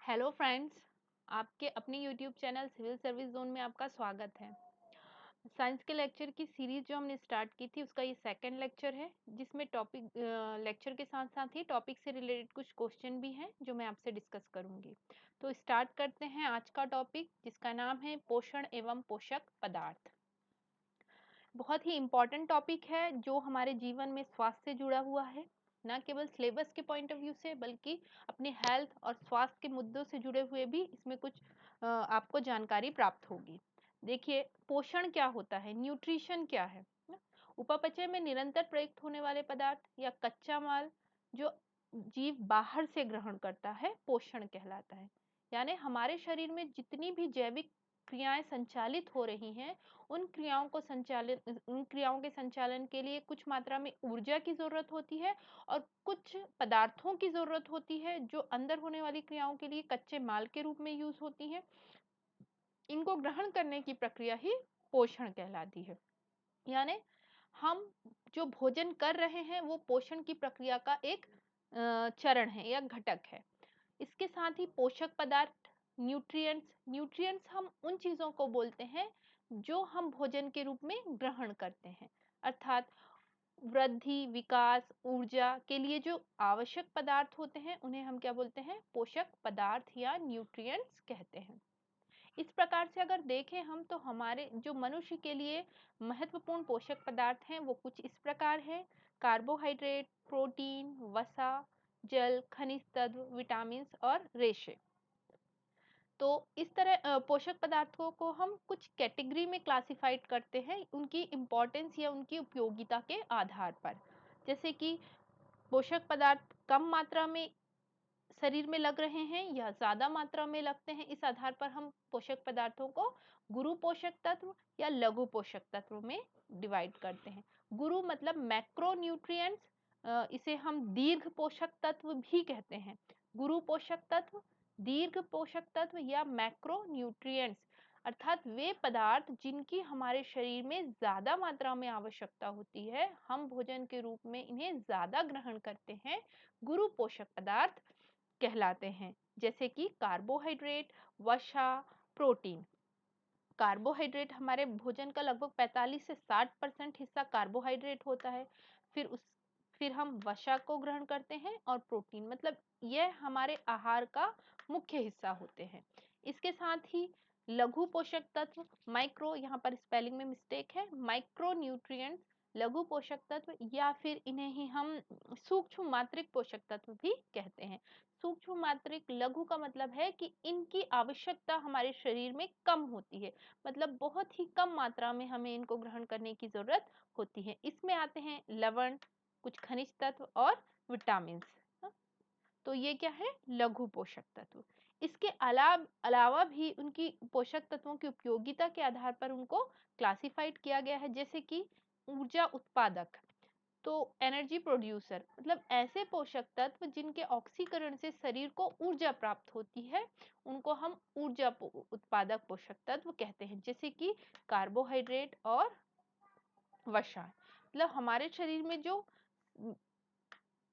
Hello friends, आपके अपने YouTube channel civil service zone में आपका स्वागत है। साइंस के लेक्चर की सीरीज जो हमने स्टार्ट की थी उसका ये सेकंड लेक्चर है, जिसमें टॉपिक लेक्चर के साथ साथ ही टॉपिक से रिलेटेड कुछ क्वेश्चन भी हैं जो मैं आपसे डिस्कस करूंगी। तो स्टार्ट करते हैं आज का टॉपिक, जिसका नाम है पोषण एवं पोषक पदार्थ। बहुत ही इम्पॉर्टेंट टॉपिक है जो हमारे जीवन में स्वास्थ्य से जुड़ा हुआ है, ना केवल सिलेबस के पॉइंट ऑफ व्यू से बल्कि अपने हेल्थ और स्वास्थ्य के मुद्दों से जुड़े हुए भी इसमें कुछ आपको जानकारी प्राप्त होगी। देखिए, पोषण क्या होता है, न्यूट्रिशन क्या है ना? उपापचय में निरंतर प्रयुक्त होने वाले पदार्थ या कच्चा माल जो जीव बाहर से ग्रहण करता है, पोषण कहलाता है। यानी हमारे शरीर में जितनी भी जैविक क्रियाएं संचालित हो रही हैं, उन क्रियाओं के संचालन के लिए कुछ मात्रा में ऊर्जा की जरूरत होती है और कुछ पदार्थों की जरूरत होती है जो अंदर होने वाली क्रियाओं के लिए कच्चे माल के रूप में यूज होती हैं। इनको ग्रहण करने की प्रक्रिया ही पोषण कहलाती है। यानी हम जो भोजन कर रहे हैं वो पोषण की प्रक्रिया का एक चरण है या घटक है। इसके साथ ही पोषक पदार्थ, न्यूट्रिएंट्स हम उन चीजों को बोलते हैं जो हम भोजन के रूप में ग्रहण करते हैं, अर्थात वृद्धि, विकास, ऊर्जा के लिए जो आवश्यक पदार्थ होते हैं उन्हें हम क्या बोलते हैं, पोषक पदार्थ या न्यूट्रिएंट्स कहते हैं। इस प्रकार से अगर देखें हम तो हमारे जो मनुष्य के लिए महत्वपूर्ण पोषक पदार्थ हैं वो कुछ इस प्रकार हैं: कार्बोहाइड्रेट, प्रोटीन, वसा, जल, खनिज तत्व, विटामिन और रेशे। तो इस तरह पोषक पदार्थों को हम कुछ कैटेगरी में क्लासिफाइड करते हैं उनकी इंपॉर्टेंस या उनकी उपयोगिता के आधार पर। जैसे कि पोषक पदार्थ कम मात्रा में शरीर में लग रहे हैं या ज्यादा मात्रा में लगते हैं, इस आधार पर हम पोषक पदार्थों को गुरु पोषक तत्व या लघु पोषक तत्व में डिवाइड करते हैं। गुरु मतलब मैक्रो न्यूट्रिएंट्स, इसे हम दीर्घ पोषक तत्व भी कहते हैं। गुरु पोषक तत्व, दीर्घ पोषक तत्व या मैक्रो न्यूट्रिएंट्स, अर्थात वे पदार्थ जिनकी हमारे शरीर में ज्यादा मात्रा में आवश्यकता होती है, हम भोजन के रूप में इन्हें ज्यादा ग्रहण करते हैं, गुरु पोषक पदार्थ कहलाते हैं। जैसे कि कार्बोहाइड्रेट, वसा, प्रोटीन। कार्बोहाइड्रेट, हमारे भोजन का लगभग 45 से 60% हिस्सा कार्बोहाइड्रेट होता है। फिर हम वसा को ग्रहण करते हैं और प्रोटीन, मतलब यह हमारे आहार का मुख्य हिस्सा होते हैं। इसके साथ ही लघु पोषक तत्व, माइक्रो, यहाँ पर स्पेलिंग में मिस्टेक है, माइक्रो न्यूट्रिएंट्स, लघु पोषक तत्व या फिर इन्हें ही हम सूक्ष्म मात्रिक पोषक तत्व भी कहते हैं। सूक्ष्म मात्रिक, लघु का मतलब है कि इनकी आवश्यकता हमारे शरीर में कम होती है, मतलब बहुत ही कम मात्रा में हमें इनको ग्रहण करने की जरूरत होती है। इसमें आते हैं लवण, कुछ खनिज तत्व और विटामिन। तो ये क्या है, लघु पोषक तत्व। इसके अलावा भी उनकी पोषक तत्वों की उपयोगिता के आधार पर उनको क्लासिफाइड किया गया है। जैसे कि ऊर्जा उत्पादक, तो एनर्जी प्रोड्यूसर, मतलब ऐसे पोषक तत्व जिनके ऑक्सीकरण से शरीर को ऊर्जा प्राप्त होती है, उनको हम उत्पादक पोषक तत्व कहते हैं। जैसे कि कार्बोहाइड्रेट और वसा, मतलब हमारे शरीर में जो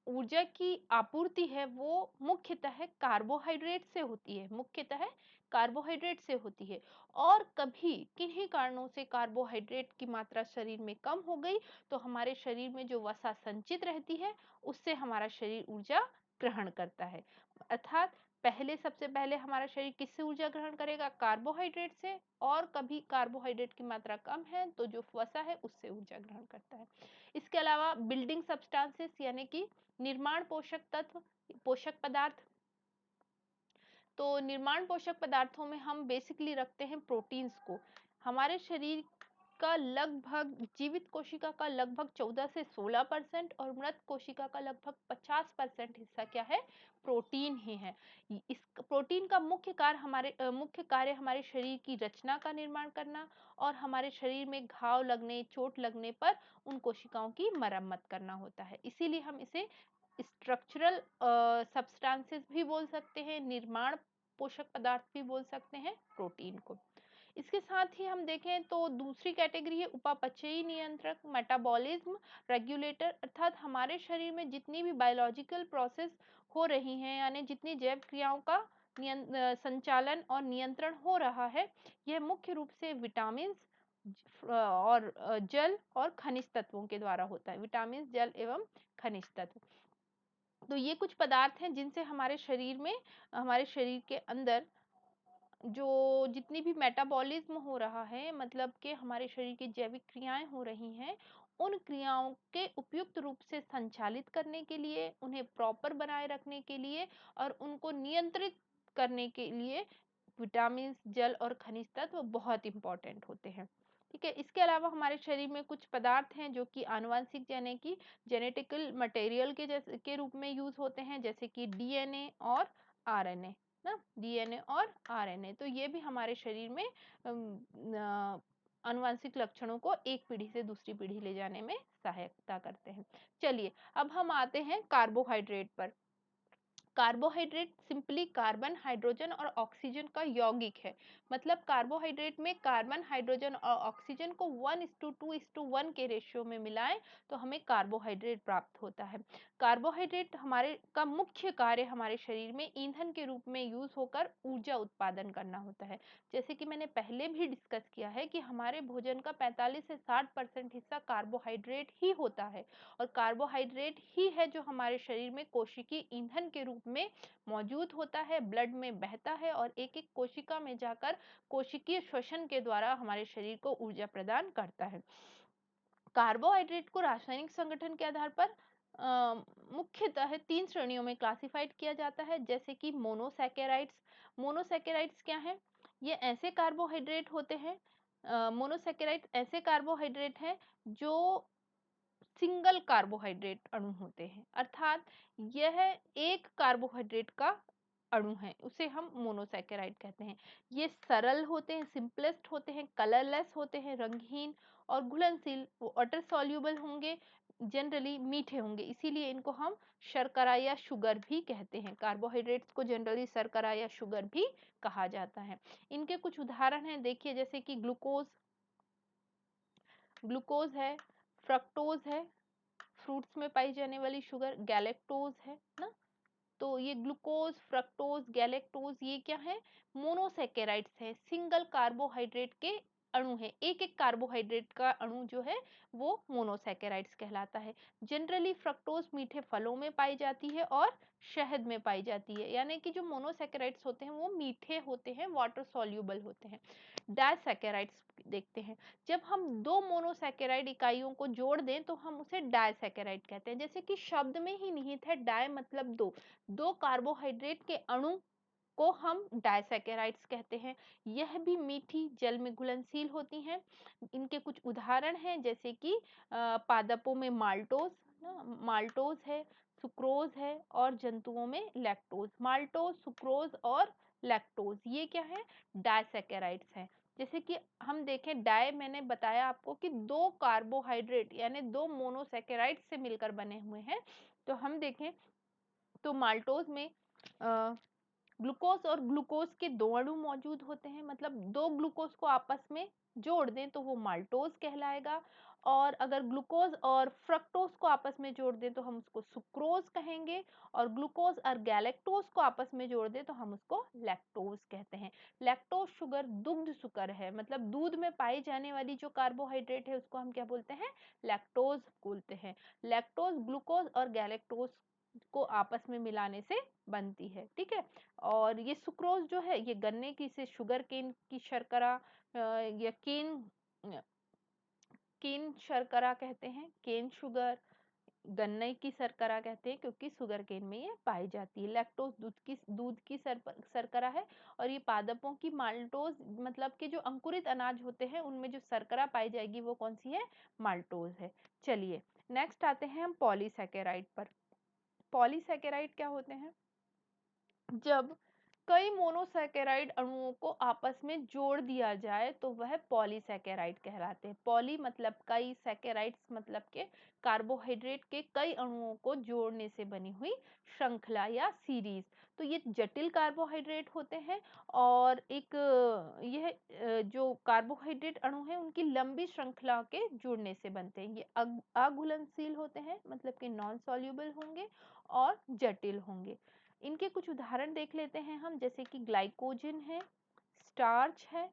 ऊर्जा की आपूर्ति है वो मुख्यतः कार्बोहाइड्रेट से होती है, मुख्यतः कार्बोहाइड्रेट से होती है। और कभी किन्हीं कारणों से कार्बोहाइड्रेट की मात्रा शरीर में कम हो गई तो हमारे शरीर में जो वसा संचित रहती है उससे हमारा शरीर ऊर्जा ग्रहण करता है। अर्थात सबसे पहले हमारा शरीर किससे ऊर्जा ग्रहण करेगा, कार्बोहाइड्रेट से, और कभी कार्बोहाइड्रेट की मात्रा कम है तो जो वसा है उससे ऊर्जा ग्रहण करता है। इसके अलावा बिल्डिंग सब्सटेंसेस यानी कि निर्माण पोषक तत्व, पोषक पदार्थ। तो निर्माण पोषक पदार्थों में हम बेसिकली रखते हैं प्रोटीन्स को। हमारे शरीर का लगभग, जीवित कोशिका का लगभग 14 से 16% और मृत कोशिका का लगभग 50% हिस्सा क्या है, प्रोटीन ही है। इस प्रोटीन का मुख्य कार्य हमारे शरीर की रचना का निर्माण करना और हमारे शरीर में घाव लगने, चोट लगने पर उन कोशिकाओं की मरम्मत करना होता है। इसीलिए हम इसे स्ट्रक्चरल सब्सटेंसेस भी बोल सकते हैं, निर्माण पोषक पदार्थ भी बोल सकते हैं प्रोटीन को। इसके साथ ही हम देखें तो दूसरी कैटेगरी है उपापचयी नियंत्रक, मेटाबॉलिज्म रेगुलेटर, अर्थात हमारे शरीर में जितनी भी बायोलॉजिकल प्रोसेस हो रही हैं, यानी जितनी जैव क्रियाओं का संचालन और नियंत्रण हो रहा है, यह मुख्य रूप से विटामिन और जल और खनिज तत्वों के द्वारा होता है। विटामिन, जल एवं खनिज तत्व। तो ये कुछ पदार्थ हैं जिनसे हमारे शरीर के अंदर जो जितनी भी मेटाबॉलिज्म हो रहा है, मतलब कि हमारे शरीर की जैविक क्रियाएं हो रही हैं, उन क्रियाओं के उपयुक्त रूप से संचालित करने के लिए, उन्हें प्रॉपर बनाए रखने के लिए और उनको नियंत्रित करने के लिए विटामिन, जल और खनिज तत्व बहुत इंपॉर्टेंट होते हैं। ठीक है, इसके अलावा हमारे शरीर में कुछ पदार्थ हैं जो कि आनुवंशिक यानी कि जेनेटिकल मटेरियल के जैसे के रूप में यूज होते हैं, जैसे कि डीएनए और आरएनए ना, डीएनए और आरएनए। तो ये भी हमारे शरीर में आनुवंशिक लक्षणों को एक पीढ़ी से दूसरी पीढ़ी ले जाने में सहायता करते हैं। चलिए, अब हम आते हैं कार्बोहाइड्रेट पर। कार्बोहाइड्रेट सिंपली कार्बन, हाइड्रोजन और ऑक्सीजन का यौगिक है। मतलब कार्बोहाइड्रेट में कार्बन, हाइड्रोजन और ऑक्सीजन को 1:2:1 के रेशियो में मिलाएं तो हमें कार्बोहाइड्रेट प्राप्त होता है। कार्बोहाइड्रेट हमारे का मुख्य कार्य हमारे शरीर में ईंधन के रूप में यूज होकर ऊर्जा उत्पादन करना होता है। जैसे कि मैंने पहले भी डिस्कस किया है कि हमारे भोजन का 45 से 60% हिस्सा कार्बोहाइड्रेट ही होता है और कार्बोहाइड्रेट ही है जो हमारे शरीर में कोशिकीय ईंधन के रूप में मौजूद होता है, ब्लड में बहता है और एक एक कोशिका में जाकर कोशिकीय श्वसन के द्वारा हमारे शरीर को ऊर्जा प्रदान करता है। कार्बोहाइड्रेट को रासायनिक संगठन के आधार पर मुख्यतः 3 श्रेणियों में क्लासिफाइड किया जाता है, जैसे कि मोनोसैकेराइड्स। मोनोसैकेराइड्स क्या है? ये ऐसे कार्बोहाइड्रेट होते हैं, मोनोसैकेराइड ऐसे कार्बोहाइड्रेट हैं जो सिंगल कार्बोहाइड्रेट अणु होते हैं, अर्थात यह एक कार्बोहाइड्रेट का अणु है, उसे हम मोनोसैकेराइड कहते हैं। ये सरल होते हैं, सिंपलेस्ट होते हैं, कलरलेस होते हैं, रंगहीन और घुलनशील, वाटर सॉल्युबल होंगे, जनरली मीठे होंगे, इसीलिए इनको हम शर्करा या शुगर भी कहते हैं। कार्बोहाइड्रेट्स को जनरली शर्करा या शुगर भी कहा जाता है। इनके कुछ उदाहरण हैं, देखिए, जैसे कि ग्लूकोज, ग्लूकोज है, फ्रक्टोज है, फ्रूट्स में पाई जाने वाली शुगर, गैलेक्टोज है ना। तो ये ग्लूकोज, फ्रक्टोज, गैलेक्टोज ये क्या है? मोनोसैकेराइड्स है, सिंगल कार्बोहाइड्रेट के अणु है। एक एक कार्बोहाइड्रेट का अणु जो है वो मोनोसैकेराइड्स कहलाता है। जनरली फ्रक्टोज मीठे फलों में पाई जाती है और शहद में पाई जाती है, यानी कि जो मोनोसैकेराइड्स होते हैं वो मीठे होते हैं, वाटर सॉल्युबल होते हैं। डायसैकेराइड्स देखते हैं, जब हम दो मोनोसैकेराइड इकाइयों को जोड़ दें तो हम उसे डायसैकेराइड कहते हैं। जैसे कि शब्द में ही निहित है, डाय मतलब दो, दो कार्बोहाइड्रेट के अणु को हम डायसैकेराइड्स कहते हैं। यह भी मीठी, जल में घुलनशील होती हैं। इनके कुछ उदाहरण हैं, जैसे कि पादपों में माल्टोज ना, माल्टोज है, सुक्रोज है और जंतुओं में लैक्टोज। माल्टोज, सुक्रोज और लैक्टोज ये क्या है? डायसैकेराइड्स हैं। जैसे कि हम देखें, डाई मैंने बताया आपको कि दो कार्बोहाइड्रेट यानी दो मोनोसैकेराइड से मिलकर बने हुए हैं। तो हम देखें तो माल्टोज में ग्लूकोज और ग्लूकोज के दो अणु मौजूद होते हैं, मतलब दो ग्लूकोज को आपस में जोड़ दें तो वो माल्टोज कहलाएगा। और अगर ग्लूकोज और फ्रक्टोज को आपस में जोड़ दें तो हम उसको सुक्रोज कहेंगे और ग्लूकोज और गैलेक्टोज को आपस में जोड़ दें तो हम उसको लैक्टोज कहते हैं। लैक्टोज शुगर दुग्ध शुगर है, मतलब दूध में पाई जाने वाली जो कार्बोहाइड्रेट है उसको हम क्या बोलते हैं? लैक्टोज बोलते हैं। लैक्टोज ग्लूकोज और गैलेक्टोज को आपस में मिलाने से बनती है। ठीक है, और ये सुक्रोज जो है ये गन्ने की से शुगर केन की शर्करा या केन शर्करा कहते हैं, केन शुगर, गन्ने की शर्करा कहते हैं क्योंकि शुगर केन में ये पाई जाती है। लैक्टोज दूध की शर्करा है और ये पादपों की माल्टोज मतलब कि जो अंकुरित अनाज होते हैं उनमें जो शर्करा पाई जाएगी वो कौन सी है? माल्टोज है। चलिए, नेक्स्ट आते हैं हम पॉलीसैकेराइड पर। पॉलीसैकेराइड क्या होते हैं? जब कई मोनोसैकेराइड अणुओं को आपस में जोड़ दिया जाए तो वह पॉलीसैकेराइड कहलाते हैं। पॉली मतलब कई, सैकेराइड्स मतलब के कार्बोहाइड्रेट के कई अणुओं को जोड़ने से बनी हुई श्रृंखला या सीरीज। तो ये जटिल कार्बोहाइड्रेट होते हैं और एक यह जो कार्बोहाइड्रेट अणु है उनकी लंबी श्रृंखला के जुड़ने से बनते हैं। ये अघुलनशील होते हैं, मतलब कि नॉन सॉल्युबल होंगे और जटिल होंगे। इनके कुछ उदाहरण देख लेते हैं हम, जैसे कि ग्लाइकोजन है, स्टार्च है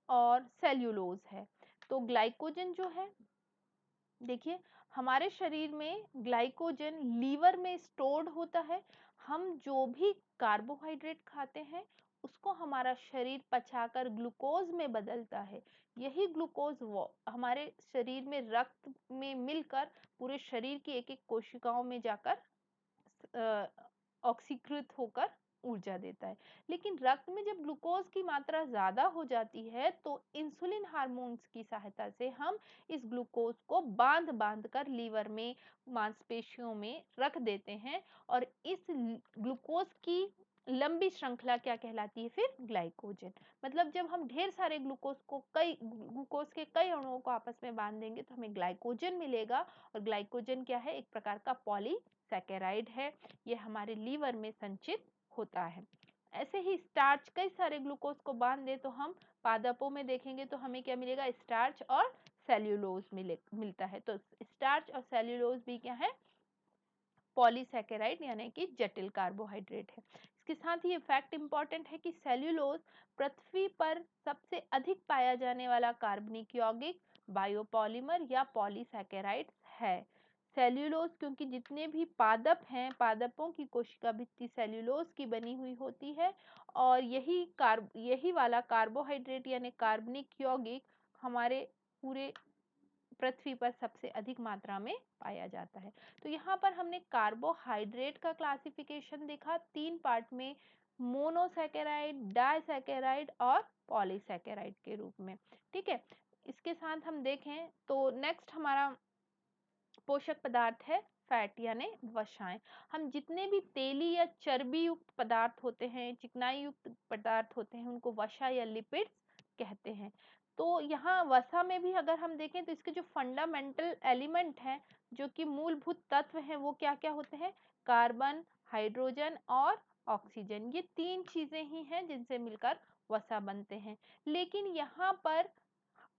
और सेल्यूलोज है। तो ग्लाइकोजन जो है, देखिए हमारे शरीर में ग्लाइकोजन लीवर में स्टोर्ड होता है। हम जो भी कार्बोहाइड्रेट खाते हैं उसको हमारा शरीर पचाकर ग्लूकोज में बदलता है। यही ग्लूकोज हमारे शरीर में रक्त में मिलकर पूरे शरीर की एक एक कोशिकाओं में जाकर ऑक्सीकृत होकर ऊर्जा देता है। लेकिन रक्त में जब ग्लूकोज की मात्रा ज्यादा हो जाती है तो इंसुलिन हार्मोन्स की सहायता से हम इस ग्लूकोज को बांध बांध कर लीवर में, मांसपेशियों में रख देते हैं और इस ग्लूकोज की लंबी श्रृंखला क्या कहलाती है फिर? ग्लाइकोजन। मतलब जब हम ढेर सारे ग्लूकोज के कई अणुओं को आपस में बांध देंगे तो हमें ग्लाइकोजन मिलेगा। और ग्लाइकोजन क्या है? एक प्रकार का पॉलीसैकेराइड है। ये हमारे लीवर में संचित होता है। ऐसे ही स्टार्च कई सारे ग्लूकोज को बांध दे तो हम पादपों में देखेंगे तो हमें क्या मिलेगा? स्टार्च और सेल्यूलोज मिलता है। तो स्टार्च और सेल्यूलोज भी क्या है? पॉलीसैकेराइड यानी कि जटिल कार्बोहाइड्रेट है। इसके साथ ही ये फैक्ट इंपॉर्टेंट है कि सेल्यूलोज पृथ्वी पर सबसे अधिक पाया जाने वाला कार्बनिक यौगिक, बायोपॉलिमर या पॉलीसैकेराइड है। सेल्यूलोज क्योंकि जितने भी पादप हैं, पादपों की कोशिका भित्ति सेल्यूलोज की बनी हुई होती है और यही वाला कार्बोहाइड्रेट यानी कार्बनिक यौगिक हमारे पूरे पृथ्वी पर सबसे अधिक मात्रा में पाया जाता है। तो यहाँ पर हमने कार्बोहाइड्रेट का क्लासिफिकेशन देखा 3 पार्ट में, मोनोसैकेराइड, डाइसैकेराइड और पॉलीसैकेराइड के रूप में। ठीक है, इसके साथ हम देखें तो नेक्स्ट हमारा पोषक पदार्थ है फैट यानी वसाएं। हम जितने भी तेली या चर्बी युक्त पदार्थ होते हैं, चिकनाई युक्त पदार्थ होते हैं, उनको वसा या लिपिड्स कहते हैं। तो यहाँ वसा में भी अगर हम देखें तो इसके जो फंडामेंटल एलिमेंट हैं, जो कि मूलभूत तत्व हैं, वो क्या क्या होते हैं? कार्बन, हाइड्रोजन और ऑक्सीजन। ये 3 चीजें ही हैं जिनसे मिलकर वसा बनते हैं। लेकिन यहाँ पर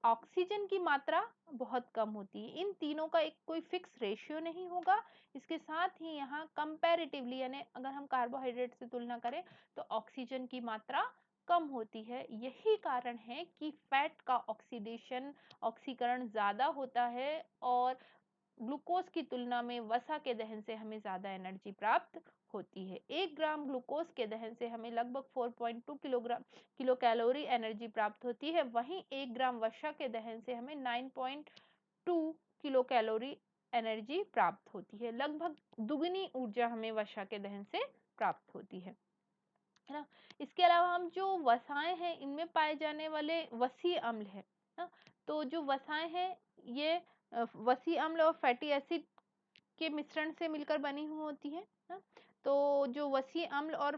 ऑक्सीजन की मात्रा बहुत कम होती है। इन तीनों का एक कोई फिक्स रेशियो नहीं होगा। इसके साथ ही यहाँ कंपैरेटिवली यानी अगर हम कार्बोहाइड्रेट से तुलना करें तो ऑक्सीजन की मात्रा कम होती है। यही कारण है कि फैट का ऑक्सीकरण ज्यादा होता है और ग्लूकोज की तुलना में वसा के दहन से हमें ज्यादा एनर्जी प्राप्त होती है। 1 ग्राम ग्लूकोज के दहन से हमें लगभग 4.2 किलो कैलोरी एनर्जी प्राप्त होती है। वहीं 1 ग्राम वसा के दहन से हमें 9.2 किलो कैलोरी एनर्जी प्राप्त होती है। लगभग दुगनी ऊर्जा हमें वसा के दहन से प्राप्त होती है ना। इसके अलावा हम जो वसाएं हैं इनमें पाए जाने वाले वसीय अम्ल है ना। तो जो वसाएं हैं ये वसीय अम्ल और फैटी एसिड के मिश्रण से मिलकर बनी हुई होती है ना। तो जो वसीय अम्ल और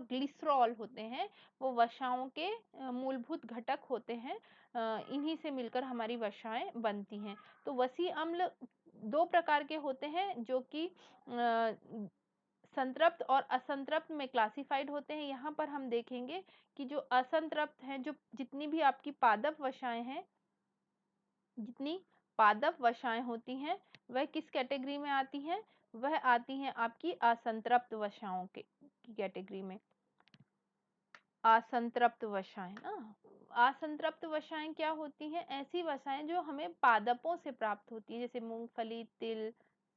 ग्लिसरॉल होते हैं वो वसाओं के मूलभूत घटक होते हैं। इन्हीं से मिलकर हमारी वसाएं बनती हैं। तो वसीय अम्ल 2 प्रकार के होते हैं जो कि संतृप्त और असंतृप्त में क्लासिफाइड होते हैं। यहाँ पर हम देखेंगे कि जो असंतृप्त हैं, जो जितनी भी आपकी पादप वसाएं हैं, जितनी पादप वसाएं होती हैं वह किस कैटेगरी में आती हैं? वह आती हैं आपकी असंतृप्त वसाओं की कैटेगरी में। असंतृप्त वसाएं ना, असंतृप्त वसाएं क्या होती हैं? ऐसी वसाएं जो हमें पादपों से प्राप्त होती है, जैसे मूंगफली, तिल,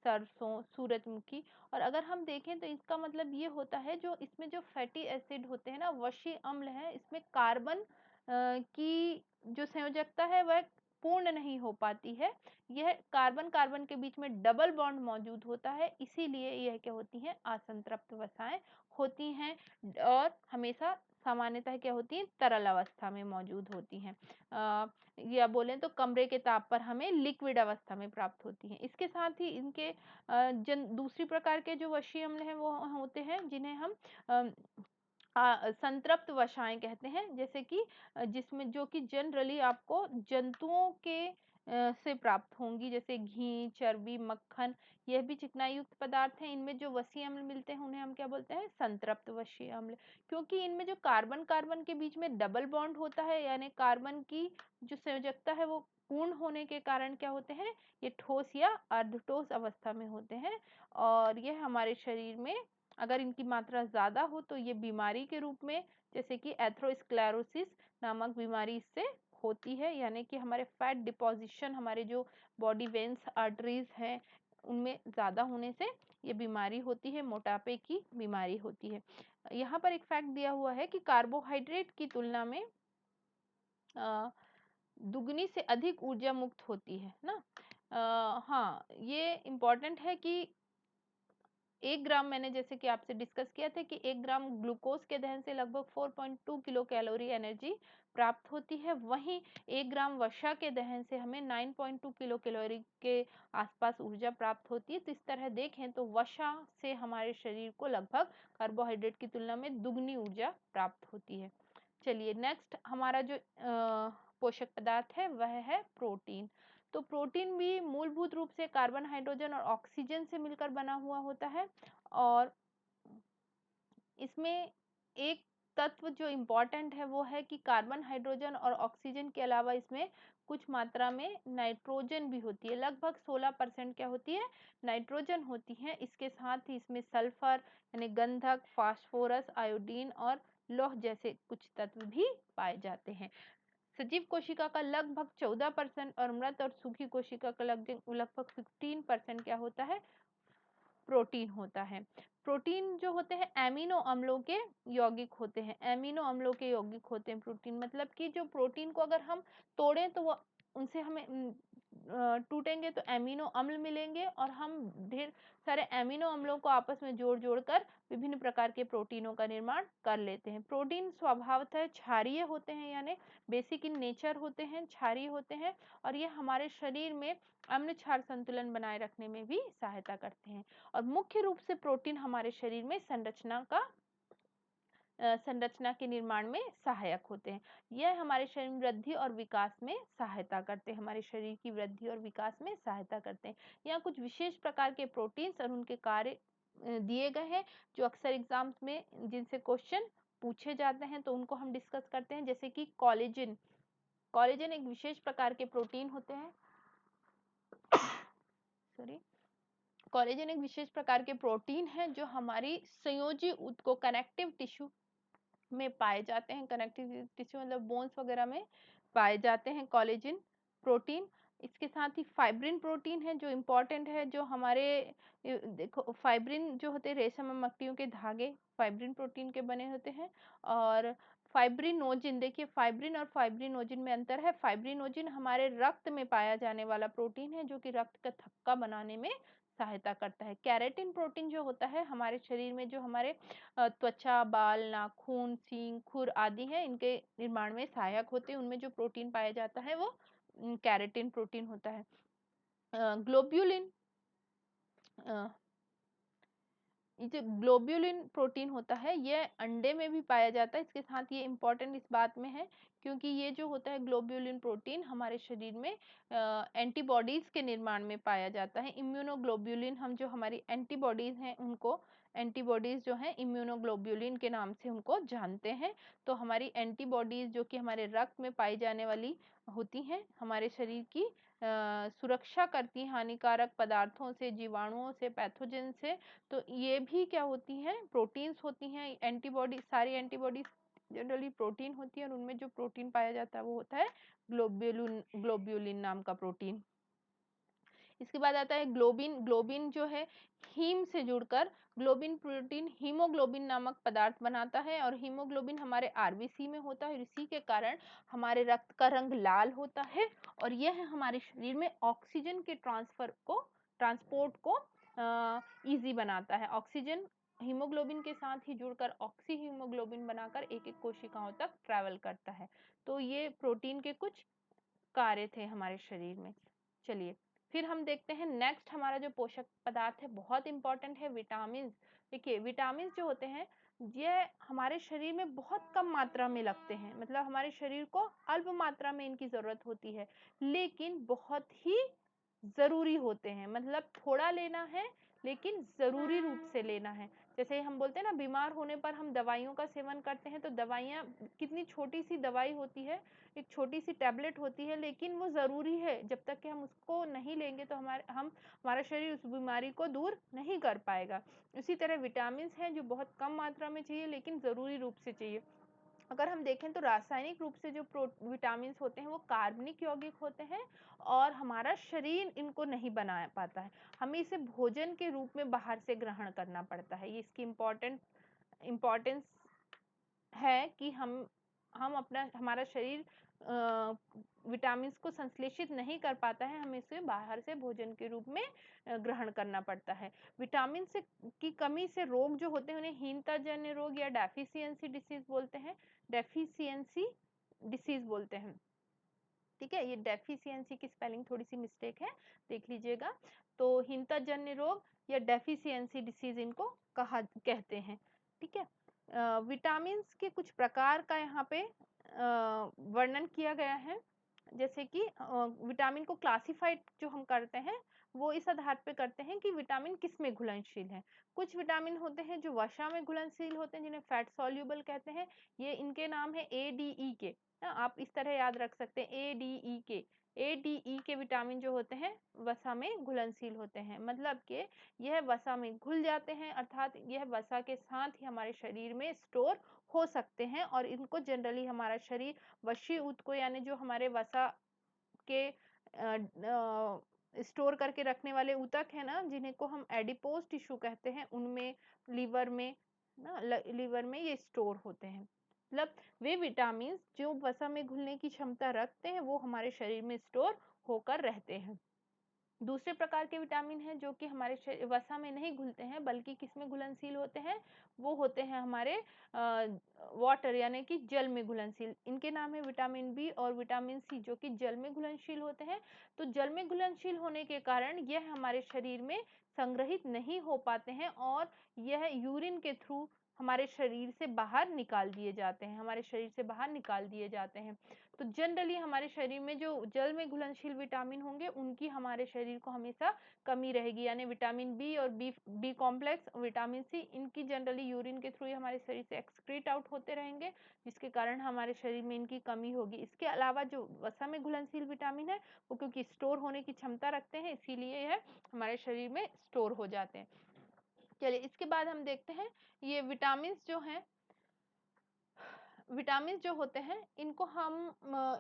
सरसों, सूरजमुखी। और अगर हम देखें तो इसका मतलब ये होता है जो इसमें जो फैटी एसिड होते हैं ना, वसीय अम्ल है, इसमें कार्बन की जो संयोजकता है वह पूर्ण नहीं हो पाती है। यह कार्बन कार्बन के बीच में डबल बॉन्ड मौजूद होता है, इसीलिए यह क्या होती हैं? असंतृप्त वसाएं होती हैं और हमेशा सामान्यतः क्या होती हैं? तरल अवस्था में मौजूद होती हैं। या बोलें तो कमरे के ताप पर हमें लिक्विड अवस्था में प्राप्त होती हैं। इसके साथ ही इनके दूसरी प्रकार के जो वसीय अम्ल हैं वो होते हैं जिन्हें हम संतृप्त वसाएं कहते हैं। जैसे कि जिसमें जो कि जनरली आपको जंतुओं के से प्राप्त होंगी, जैसे घी, चर्बी, मक्खन। यह भी चिकनाई युक्त पदार्थ हैं। इनमें जो वसीय अम्ल मिलते हैं उन्हें हम क्या बोलते हैं? संतृप्त वसीय अम्ल। क्योंकि इनमें जो कार्बन कार्बन के बीच में डबल बॉन्ड होता है, यानी कार्बन की जो संयोजकता है वो पूर्ण होने के कारण क्या होते हैं? ये ठोस या अर्धठोस अवस्था में होते हैं और यह हमारे शरीर में अगर इनकी मात्रा ज़्यादा हो तो ये बीमारी के रूप में, जैसे कि एथेरोस्क्लेरोसिस नामक बीमारी इससे होती है, यानी कि हमारे फैट डिपॉजिशन, हमारे जो बॉडी वेन्स आर्टरीज हैं उनमें ज़्यादा होने से ये बीमारी होती है, मोटापे की बीमारी होती है। यहाँ पर एक फैक्ट दिया हुआ है कि कार्बोहाइड्रेट की तुलना में दुगनी से अधिक ऊर्जा मुक्त होती है ना। हाँ, ये इम्पॉर्टेंट है कि 1 ग्राम, मैंने जैसे कि आपसे डिस्कस किया था कि 1 ग्राम ग्लूकोज के दहन से लगभग 4.2 किलो कैलोरी एनर्जी प्राप्त होती है। वहीं 1 ग्राम वसा के दहन से हमें 9.2 किलो कैलोरी के आसपास ऊर्जा प्राप्त होती है। तो इस तरह देखें तो वसा से हमारे शरीर को लगभग कार्बोहाइड्रेट की तुलना में दुगनी ऊर्जा प्राप्त होती है। चलिए नेक्स्ट हमारा जो पोषक पदार्थ है वह है प्रोटीन। तो प्रोटीन भी मूलभूत रूप से कार्बन, हाइड्रोजन और ऑक्सीजन से मिलकर बना हुआ होता है और इसमें एक तत्व जो इम्पोर्टेंट है वो है कि कार्बन, हाइड्रोजन और ऑक्सीजन के अलावा इसमें कुछ मात्रा में नाइट्रोजन भी होती है। लगभग 16% क्या होती है, नाइट्रोजन होती है। इसके साथ ही इसमें सल्फर यानी गंधक, फास्फोरस, आयोडीन और लौह जैसे कुछ तत्व भी पाए जाते हैं। सजीव कोशिका का लगभग 14% और मृत और सूखी कोशिका का लगभग 15% क्या होता है, प्रोटीन होता है। प्रोटीन जो होते हैं एमिनो अम्लों के यौगिक होते हैं, एमिनो अम्लों के यौगिक होते हैं प्रोटीन। मतलब कि जो प्रोटीन को अगर हम तोड़ें तो वो उनसे हमें टूटेंगे तो एमिनो अम्ल मिलेंगे और हम ढेर सारे एमिनो अम्लों को आपस में जोड़ जोड़ कर विभिन्न प्रकार के प्रोटीनों का निर्माण कर लेते हैं। प्रोटीन स्वभावतः क्षारीय होते हैं, यानी बेसिक इन नेचर होते हैं, क्षारीय होते हैं और ये हमारे शरीर में अम्ल क्षार संतुलन बनाए रखने में भी सहायता करते हैं। और मुख्य रूप से प्रोटीन हमारे शरीर में संरचना के निर्माण में सहायक होते हैं। यह हमारे शरीर में वृद्धि और विकास में सहायता करते हैं, हमारे शरीर की वृद्धि और विकास में सहायता करते हैं। यहाँ कुछ विशेष प्रकार के प्रोटीन्स और उनके कार्य दिए गए हैं जो अक्सर एग्जाम्स में जिनसे क्वेश्चन पूछे जाते हैं, तो उनको हम डिस्कस करते हैं। जैसे कि कोलेजन, कोलेजन एक विशेष प्रकार के प्रोटीन होते हैं सॉरी कोलेजन एक विशेष प्रकार के प्रोटीन है जो हमारी संयोजी ऊतक को, कनेक्टिव टिश्यू में पाए जाते हैं। कनेक्टिव टिश्यू मतलब बोन्स वगैरह में पाए जाते हैं कोलेजन प्रोटीन। इसके साथ ही फाइब्रिन प्रोटीन है जो इम्पोर्टेंट है, जो हमारे देखो फाइब्रिन जो होते हैं रेशम और मक्खियों के धागे फाइब्रिन प्रोटीन के बने होते हैं। और फाइब्रिनोजिन, देखिए फाइब्रिन और फाइब्रिनोजिन में अंतर है। फाइब्रिनोजिन हमारे रक्त में पाया जाने वाला प्रोटीन है जो कि रक्त का थक्का बनाने में सहायता करता है। कैरेटिन प्रोटीन जो होता है हमारे शरीर में, जो हमारे त्वचा, बाल, नाखून, सींग, खुर आदि हैं, इनके निर्माण में सहायक होते हैं। उनमें जो प्रोटीन पाया जाता है वो कैरेटिन प्रोटीन होता है। ग्लोब्यूलिन, ये जो ग्लोब्यूलिन प्रोटीन होता है ये अंडे में भी पाया जाता है। इसके साथ ये इम्पोर्टेंट इस बात में है क्योंकि ये जो होता है ग्लोब्यूलिन प्रोटीन हमारे शरीर में एंटीबॉडीज के निर्माण में पाया जाता है। इम्यूनोग्लोब्यूलिन, हम जो हमारी एंटीबॉडीज हैं उनको, एंटीबॉडीज जो हैं इम्यूनोग्लोब्यूलिन के नाम से उनको जानते हैं। तो हमारी एंटीबॉडीज जो कि हमारे रक्त में पाई जाने वाली होती हैं, हमारे शरीर की सुरक्षा करती हैं हानिकारक पदार्थों से, जीवाणुओं से, पैथोजन से। तो ये भी क्या होती हैं, प्रोटीन्स होती हैं। एंटीबॉडी, सारी एंटीबॉडीज जनरली प्रोटीन होती है और उनमें जो प्रोटीन पाया जाता है वो होता है ग्लोब्यूलिन नाम का प्रोटीन। इसके बाद आता है ग्लोबिन। ग्लोबिन जो है हीम से जुड़कर ग्लोबिन प्रोटीन हीमोग्लोबिन नामक पदार्थ बनाता है और हीमोग्लोबिन हमारे आरबीसी में होता है और इसी के कारण हमारे रक्त का रंग लाल होता है और यह हमारे शरीर में ऑक्सीजन के ट्रांसपोर्ट को इजी बनाता है। ऑक्सीजन हीमोग्लोबिन के साथ ही जुड़कर ऑक्सी हीमोग्लोबिन बनाकर एक एक कोशिकाओं तक ट्रैवल करता है। तो ये प्रोटीन के कुछ कार्य थे हमारे शरीर में। चलिए फिर हम देखते हैं नेक्स्ट हमारा जो पोषक पदार्थ है बहुत इंपॉर्टेंट है, विटामिन। देखिए विटामिन जो होते हैं ये हमारे शरीर में बहुत कम मात्रा में लगते हैं, मतलब हमारे शरीर को अल्प मात्रा में इनकी जरूरत होती है लेकिन बहुत ही जरूरी होते हैं। मतलब थोड़ा लेना है लेकिन जरूरी रूप से लेना है। जैसे हम बोलते हैं ना, बीमार होने पर हम दवाइयों का सेवन करते हैं, तो दवाइयाँ कितनी छोटी-सी दवाई होती है, एक छोटी-सी टैबलेट होती है, लेकिन वो ज़रूरी है। जब तक कि हम उसको नहीं लेंगे तो हमारा शरीर उस बीमारी को दूर नहीं कर पाएगा। इसी तरह विटामिन्स हैं जो बहुत कम मात्रा में चाहिए, लेकिन ज़रूरी रूप से चाहिए। अगर हम देखें तो रासायनिक रूप से जो विटामिन्स होते हैं वो कार्बनिक यौगिक होते हैं और हमारा शरीर इनको नहीं बना पाता है। हमें इसे भोजन के रूप में बाहर से ग्रहण करना पड़ता है। ये इसकी इम्पोर्टेंस है कि हम अपना हमारा शरीर विटामिन्स को संश्लेषित नहीं कर पाता है, हमें इसे बाहर से भोजन के रूप में ग्रहण करना पड़ता है। विटामिन से की कमी से रोग जो होते हैं उन्हें हीनताजन्य रोग या डेफिशिएंसी डिसीज बोलते हैं। डेफिशिएंसी डिसीज बोलते हैं। ठीक है, ये डेफिशिएंसी की स्पेलिंग थोड़ी सी मिस्टेक है, देख लीजिएगा। तो हीनताजन्य रोग या डेफिशिएंसी डिसीज इनको कहते हैं। ठीक है, विटामिन्स के कुछ प्रकार का यहाँ पे वर्णन किया गया है। जैसे कि विटामिन को क्लासिफाइड जो हम करते हैं वो इस आधार पे करते हैं कि विटामिन किस में घुलनशील है। कुछ विटामिन होते हैं जो वसा में घुलनशील होते हैं, जिन्हें फैट सॉल्युबल कहते हैं। ये इनके नाम है ए डी ई के। आप इस तरह याद रख सकते हैं, ए डी ई के। ए डी ई के विटामिन जो होते हैं वसा में घुलनशील होते हैं, मतलब कि यह वसा में घुल जाते हैं, अर्थात यह वसा के साथ ही हमारे शरीर में स्टोर हो सकते हैं और इनको जनरली हमारा शरीर वशी ऊतक यानी जो हमारे वसा के स्टोर करके रखने वाले ऊतक है ना, जिन्हें को हम एडिपोज टिश्यू कहते हैं, उनमें लीवर में ना लीवर में ये स्टोर होते हैं। मतलब वे विटामिन जो वसा में घुलने की क्षमता रखते हैं वो हमारे शरीर में स्टोर होकर रहते हैं। दूसरे प्रकार के विटामिन हैं जो कि हमारे वसा में नहीं घुलते हैं बल्कि किसमें घुलनशील होते हैं, वो होते हैं हमारे वाटर यानी कि जल में घुलनशील। इनके नाम है विटामिन बी और विटामिन सी, जो कि जल में घुलनशील होते हैं। तो जल में घुलनशील होने के कारण यह हमारे शरीर में संग्रहित नहीं हो पाते हैं और यह यूरिन के थ्रू हमारे शरीर से बाहर निकाल दिए जाते हैं, हमारे शरीर से बाहर निकाल दिए जाते हैं। तो जनरली हमारे शरीर में जो जल में घुलनशील विटामिन होंगे उनकी हमारे शरीर को हमेशा कमी रहेगी, यानी विटामिन बी और बी कॉम्प्लेक्स, विटामिन सी, इनकी जनरली यूरिन के थ्रू हमारे शरीर से एक्सक्रीट आउट होते रहेंगे, जिसके कारण हमारे शरीर में इनकी कमी होगी। इसके अलावा जो वसा में घुलनशील विटामिन है वो क्योंकि स्टोर होने की क्षमता रखते हैं, इसीलिए यह हमारे शरीर में स्टोर हो जाते हैं। चलिए इसके बाद हम देखते हैं ये विटामिन जो हैं, विटामिन जो होते हैं इनको हम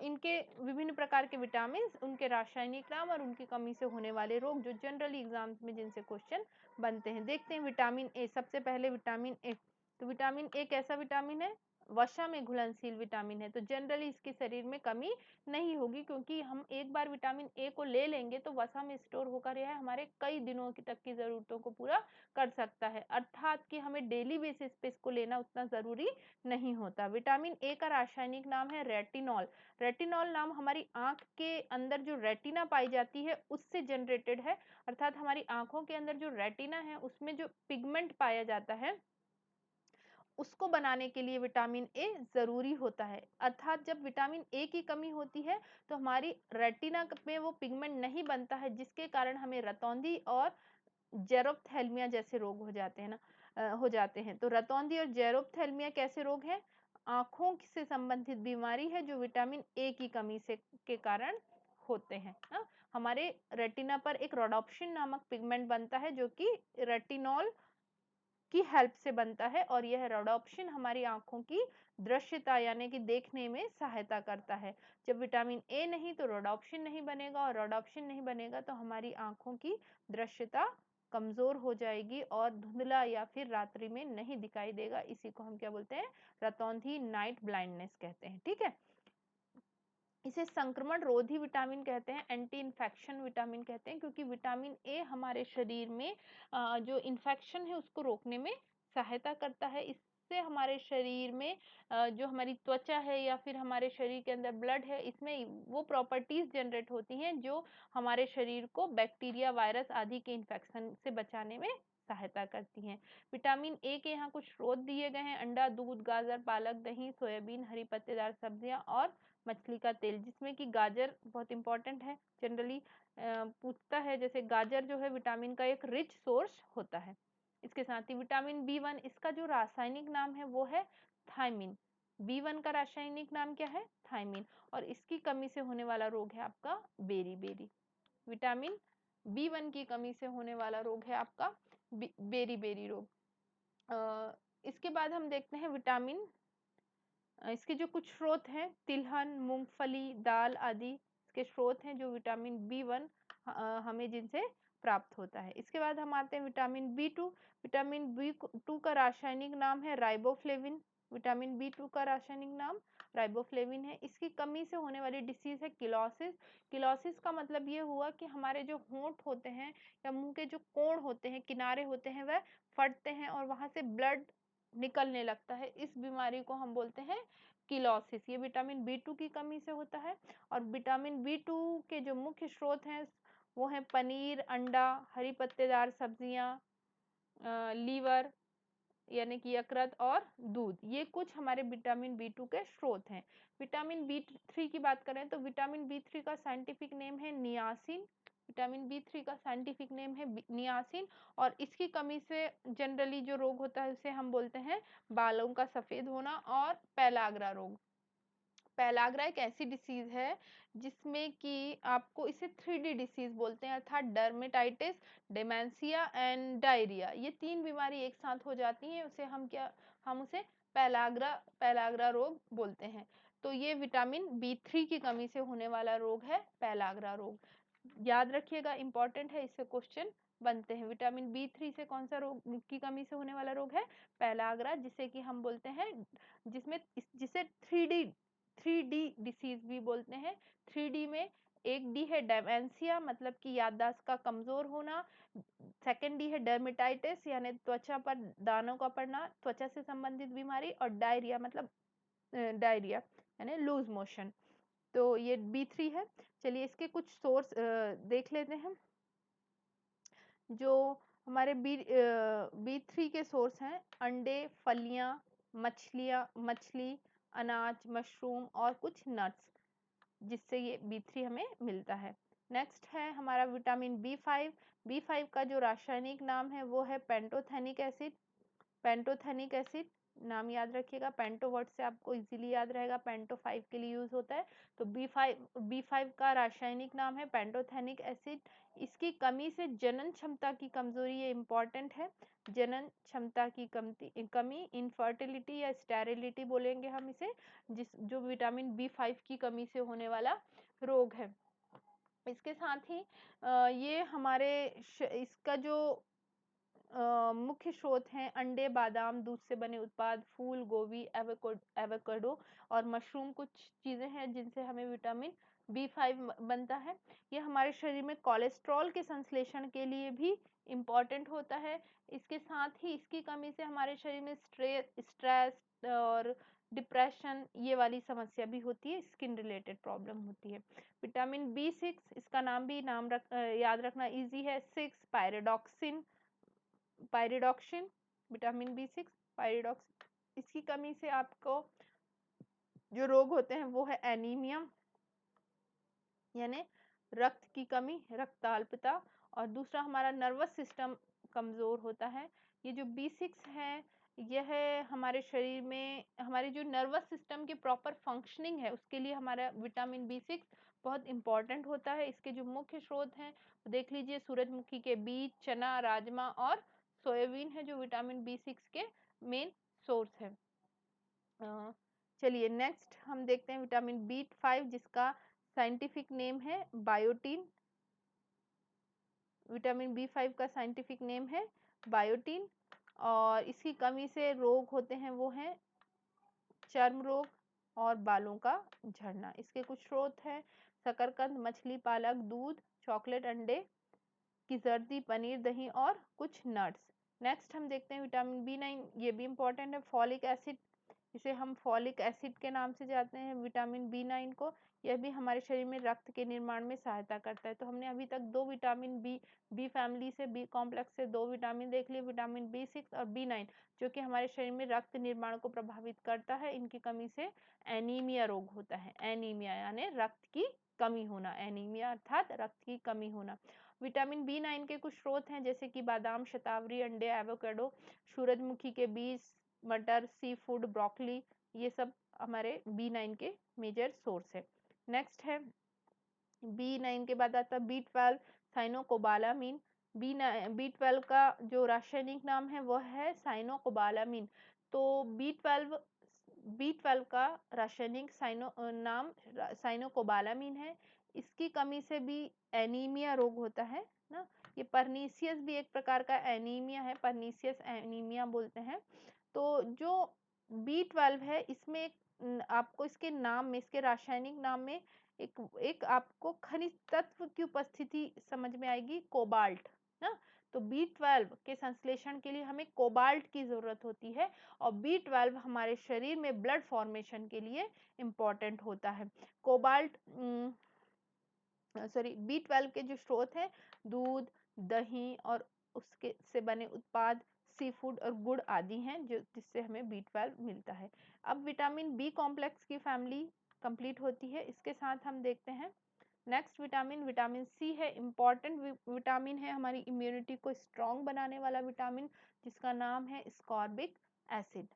इनके विभिन्न प्रकार के विटामिन, उनके रासायनिक नाम और उनकी कमी से होने वाले रोग जो जनरली एग्जाम्स में जिनसे क्वेश्चन बनते हैं। देखते हैं विटामिन ए। सबसे पहले विटामिन ए। तो विटामिन ए कैसा विटामिन है? वसा में घुलनशील विटामिन है, तो जनरली इसके शरीर में कमी नहीं होगी क्योंकि हम एक बार विटामिन ए को ले लेंगे तो वसा में स्टोर होकर यह हमारे कई दिनों तक की जरूरतों को पूरा कर सकता है, अर्थात कि हमें डेली बेसिस पे इसको लेना उतना जरूरी नहीं होता। विटामिन ए का रासायनिक नाम है रेटिनॉल। रेटिनॉल नाम हमारी आंख के अंदर जो रेटिना पाई जाती है उससे जनरेटेड है, अर्थात हमारी आंखों के अंदर जो रेटिना है उसमें जो पिगमेंट पाया जाता है उसको बनाने के लिए विटामिन ए जरूरी होता है, अर्थात जब विटामिन ए की कमी होती है तो हमारी रेटिना में वो पिगमेंट नहीं बनता है, जिसके कारण हमें रतौंधी और जेरोप्थेल्मिया जैसे रोग हो जाते हैं हो जाते हैं। तो रतौंधी और जेरोप्थेल्मिया कैसे रोग हैं? आंखों से संबंधित बीमारी है जो विटामिन ए की कमी से के कारण होते हैं। हमारे रेटिना पर एक रोडोप्सिन नामक पिगमेंट बनता है जो कि रेटिनॉल की हेल्प से बनता है और यह रोडोप्सिन हमारी आंखों की दृश्यता यानी कि देखने में सहायता करता है। जब विटामिन ए नहीं तो रोडोप्सिन नहीं बनेगा और रोडोप्सिन नहीं बनेगा तो हमारी आंखों की दृश्यता कमजोर हो जाएगी और धुंधला या फिर रात्रि में नहीं दिखाई देगा। इसी को हम क्या बोलते हैं? रतौंधी, नाइट ब्लाइंडनेस कहते हैं। ठीक है, इसे संक्रमण रोधी विटामिन कहते हैं, एंटी इन्फेक्शन विटामिन कहते हैं, क्योंकि विटामिन ए हमारे शरीर में जो इन्फेक्शन है उसको रोकने में सहायता करता है। इससे हमारे शरीर में जो हमारी त्वचा है या फिर हमारे शरीर के अंदर ब्लड है, इसमें वो प्रॉपर्टीज जनरेट होती हैं जो हमारे शरीर को बैक्टीरिया, वायरस आदि के इन्फेक्शन से बचाने में सहायता करती हैं। विटामिन ए के यहाँ कुछ स्रोत दिए गए हैं: अंडा, दूध, गाजर, पालक, दही, सोयाबीन, हरी पत्तेदार सब्जियां और मछली का तेल, जिसमें कि गाजर बहुत इंपॉर्टेंट है। जनरली पूछता है, जैसे गाजर जो है विटामिन का एक रिच सोर्स होता है। इसके साथ ही विटामिन B1, इसका जो रासायनिक नाम है वो है थायमिन। B1 का रासायनिक नाम क्या है? थायमिन। और इसकी कमी से होने वाला रोग है आपका बेरी-बेरी। विटामिन B1 की कमी से होने वाला रोग है आपका बेरी-बेरी रोग। इसके बाद हम देखते हैं विटामिन, इसके जो कुछ स्रोत हैं, तिलहन, मूंगफली, दाल आदि इसके स्रोत हैं जो विटामिन B1 हमें जिनसे प्राप्त होता है। इसके बाद हम आते हैं विटामिन B2। विटामिन B2 का रासायनिक नाम है राइबोफ्लेविन। विटामिन B2 का रासायनिक नाम राइबोफ्लेविन है। इसकी कमी से होने वाली डिसीज है किलोसिस। किलोसिस का मतलब ये हुआ कि हमारे जो होंठ होते हैं या मुंह के जो कोण होते हैं, किनारे होते हैं, वह फटते हैं और वहां से ब्लड निकलने लगता है। इस बीमारी को हम बोलते हैं किलोसिस। ये विटामिन B2 की कमी से होता है। और विटामिन B2 के जो मुख्य स्रोत हैं वो हैं पनीर, अंडा, हरी पत्तेदार सब्जियां, लीवर यानी कि यकृत और दूध। ये कुछ हमारे विटामिन B2 के स्रोत हैं। विटामिन B3 की बात करें तो विटामिन B3 का साइंटिफिक नेम है नियासिन। विटामिन B3 का साइंटिफिक नेम है नियासिन। और इसकी कमी से जनरली जो रोग होता है उसे हम बोलते हैं बालों का सफेद होना और पैलाग्रा रोग। पैलाग्रा एक ऐसी डिसीज है जिसमें कि आपको इसे 3D डिसीज बोलते हैं, अर्थात डर्मेटाइटिस, डेमेंशिया एंड डायरिया। ये तीन बीमारी एक साथ हो जाती हैं, उसे हम उसे पैलाग्रा रोग बोलते हैं। तो ये विटामिन B3 की कमी से होने वाला रोग है पैलाग्रा रोग। याद रखिएगा, इंपॉर्टेंट है, इससे क्वेश्चन बनते हैं। विटामिन B3 से कौन सा रोग की कमी से होने वाला रोग है? पैलाग्रा, जिसे कि हम बोलते हैं, जिसे 3D डिसीज भी बोलते हैं। 3D में एक डी है डेमेंशिया, मतलब कि याददाश्त का कमजोर होना। सेकेंड डी है डर्मेटाइटिस, यानी त्वचा पर दानों का पड़ना, त्वचा से संबंधित बीमारी। और डायरिया मतलब डायरिया यानी लूज मोशन। तो ये B3 है। चलिए इसके कुछ सोर्स देख लेते हैं। जो हमारे B3 के सोर्स हैं, अंडे, फलियां, मछली, अनाज, मशरूम और कुछ नट्स, जिससे ये B3 हमें मिलता है। नेक्स्ट है हमारा विटामिन B5। B5 का जो रासायनिक नाम है वो है पेंटोथेनिक एसिड। पेंटोथेनिक एसिड नाम याद रखिएगा, पेंटो वर्ड से आपको इजीली याद रहेगा, पेंटो 5 के लिए यूज होता है। तो B5 का रासायनिक नाम है पेंटोथेनिक एसिड। इसकी कमी से जनन क्षमता की कमजोरी, ये इंपॉर्टेंट है, जनन क्षमता की कमी, इनफर्टिलिटी या स्टेरिलिटी बोलेंगे हम इसे, जो विटामिन B5 की कमी से होने वाला रोग है। इसके साथ ही ये हमारे इसका जो मुख्य स्रोत हैं अंडे, बादाम, दूध से बने उत्पाद, फूल गोभी, एवोकाडो और मशरूम कुछ चीजें हैं जिनसे हमें विटामिन B5 बनता है। ये हमारे शरीर में कोलेस्ट्रॉल के संश्लेषण के लिए भी इम्पॉर्टेंट होता है। इसके साथ ही इसकी कमी से हमारे शरीर में स्ट्रेस और डिप्रेशन ये वाली समस्या भी होती है, स्किन रिलेटेड प्रॉब्लम होती है। विटामिन B6, इसका नाम भी याद रखना इजी है, 6 पायरिडॉक्सिन, विटामिन B6 पायरिडॉक्सिन। इसकी कमी से आपको जो रोग होते हैं वो है एनीमिया यानी रक्त की कमी, रक्ताल्पता। और दूसरा हमारा नर्वस सिस्टम कमजोर होता है। ये जो B6 है यह हमारे शरीर में हमारे जो नर्वस सिस्टम की प्रॉपर फंक्शनिंग है उसके लिए हमारा विटामिन B6 बहुत इंपॉर्टेंट होता है। इसके जो मुख्य स्रोत हैं देख लीजिए, सूरजमुखी के बीज, चना, राजमा और सोयाबीन है जो विटामिन B6 के मेन सोर्स है। चलिए नेक्स्ट हम देखते हैं विटामिन B5, जिसका साइंटिफिक नेम है बायोटीन। विटामिन B5 का साइंटिफिक नेम है बायोटीन। और इसकी कमी से रोग होते हैं वो हैं चर्म रोग और बालों का झड़ना। इसके कुछ स्रोत हैं शकरकंद, मछली, पालक, दूध, चॉकलेट, अंडे की जर्दी, पनीर, दही और कुछ नट्स। नेक्स्ट हम देखते हैं विटामिन B9, ये भी इंपॉर्टेंट है। फॉलिक एसिड, इसे हम फॉलिक एसिड के नाम से जानते हैं विटामिन B9 को। यह भी हमारे शरीर में रक्त के निर्माण में सहायता करता है। तो हमने अभी तक दो विटामिन बी फैमिली से, बी कॉम्प्लेक्स से दो विटामिन देख लिए, विटामिन B6 और B9, जो कि हमारे शरीर में रक्त निर्माण को प्रभावित करता है। इनकी कमी से एनीमिया रोग होता है। एनीमिया यानी रक्त की कमी होना, एनीमिया अर्थात रक्त की कमी होना। विटामिन B9 के कुछ स्रोत हैं जैसे कि बादाम, शतावरी, अंडे, एवोकाडो, सूरजमुखी के बीज, मटर, सी फूड, ब्रोकली, ये सब हमारे B9 के मेजर सोर्स है। नेक्स्ट है B9 के बाद आता है B12 साइनोकोबालामीन। B12 का जो रासायनिक नाम है वह है साइनोकोबालामीन। तो B12 का रासायनिक नाम साइनोकोबालामीन है। इसकी कमी से भी एनीमिया रोग होता है ना। ये परनीसियस भी एक प्रकार का एनीमिया है, परनीसियस एनीमिया बोलते हैं। तो जो B12 है इसमें आपको इसके नाम में, इसके रासायनिक नाम में एक आपको खनिज तत्व की उपस्थिति समझ में आएगी, कोबाल्ट ना। तो B12 के संश्लेषण के लिए हमें कोबाल्ट की जरूरत होती है और B12 हमारे शरीर में ब्लड फॉर्मेशन के लिए इंपॉर्टेंट होता है। कोबाल्ट B12 के जो स्रोत हैं दूध, दही और उसके से बने उत्पाद, सी फूड और गुड़ आदि हैं जो जिससे हमें B12 मिलता है। अब विटामिन बी कॉम्प्लेक्स की फैमिली कंप्लीट होती है। इसके साथ हम देखते हैं नेक्स्ट विटामिन सी है। इंपॉर्टेंट विटामिन है, हमारी इम्यूनिटी को स्ट्रॉन्ग बनाने वाला विटामिन जिसका नाम है स्कॉर्बिक एसिड।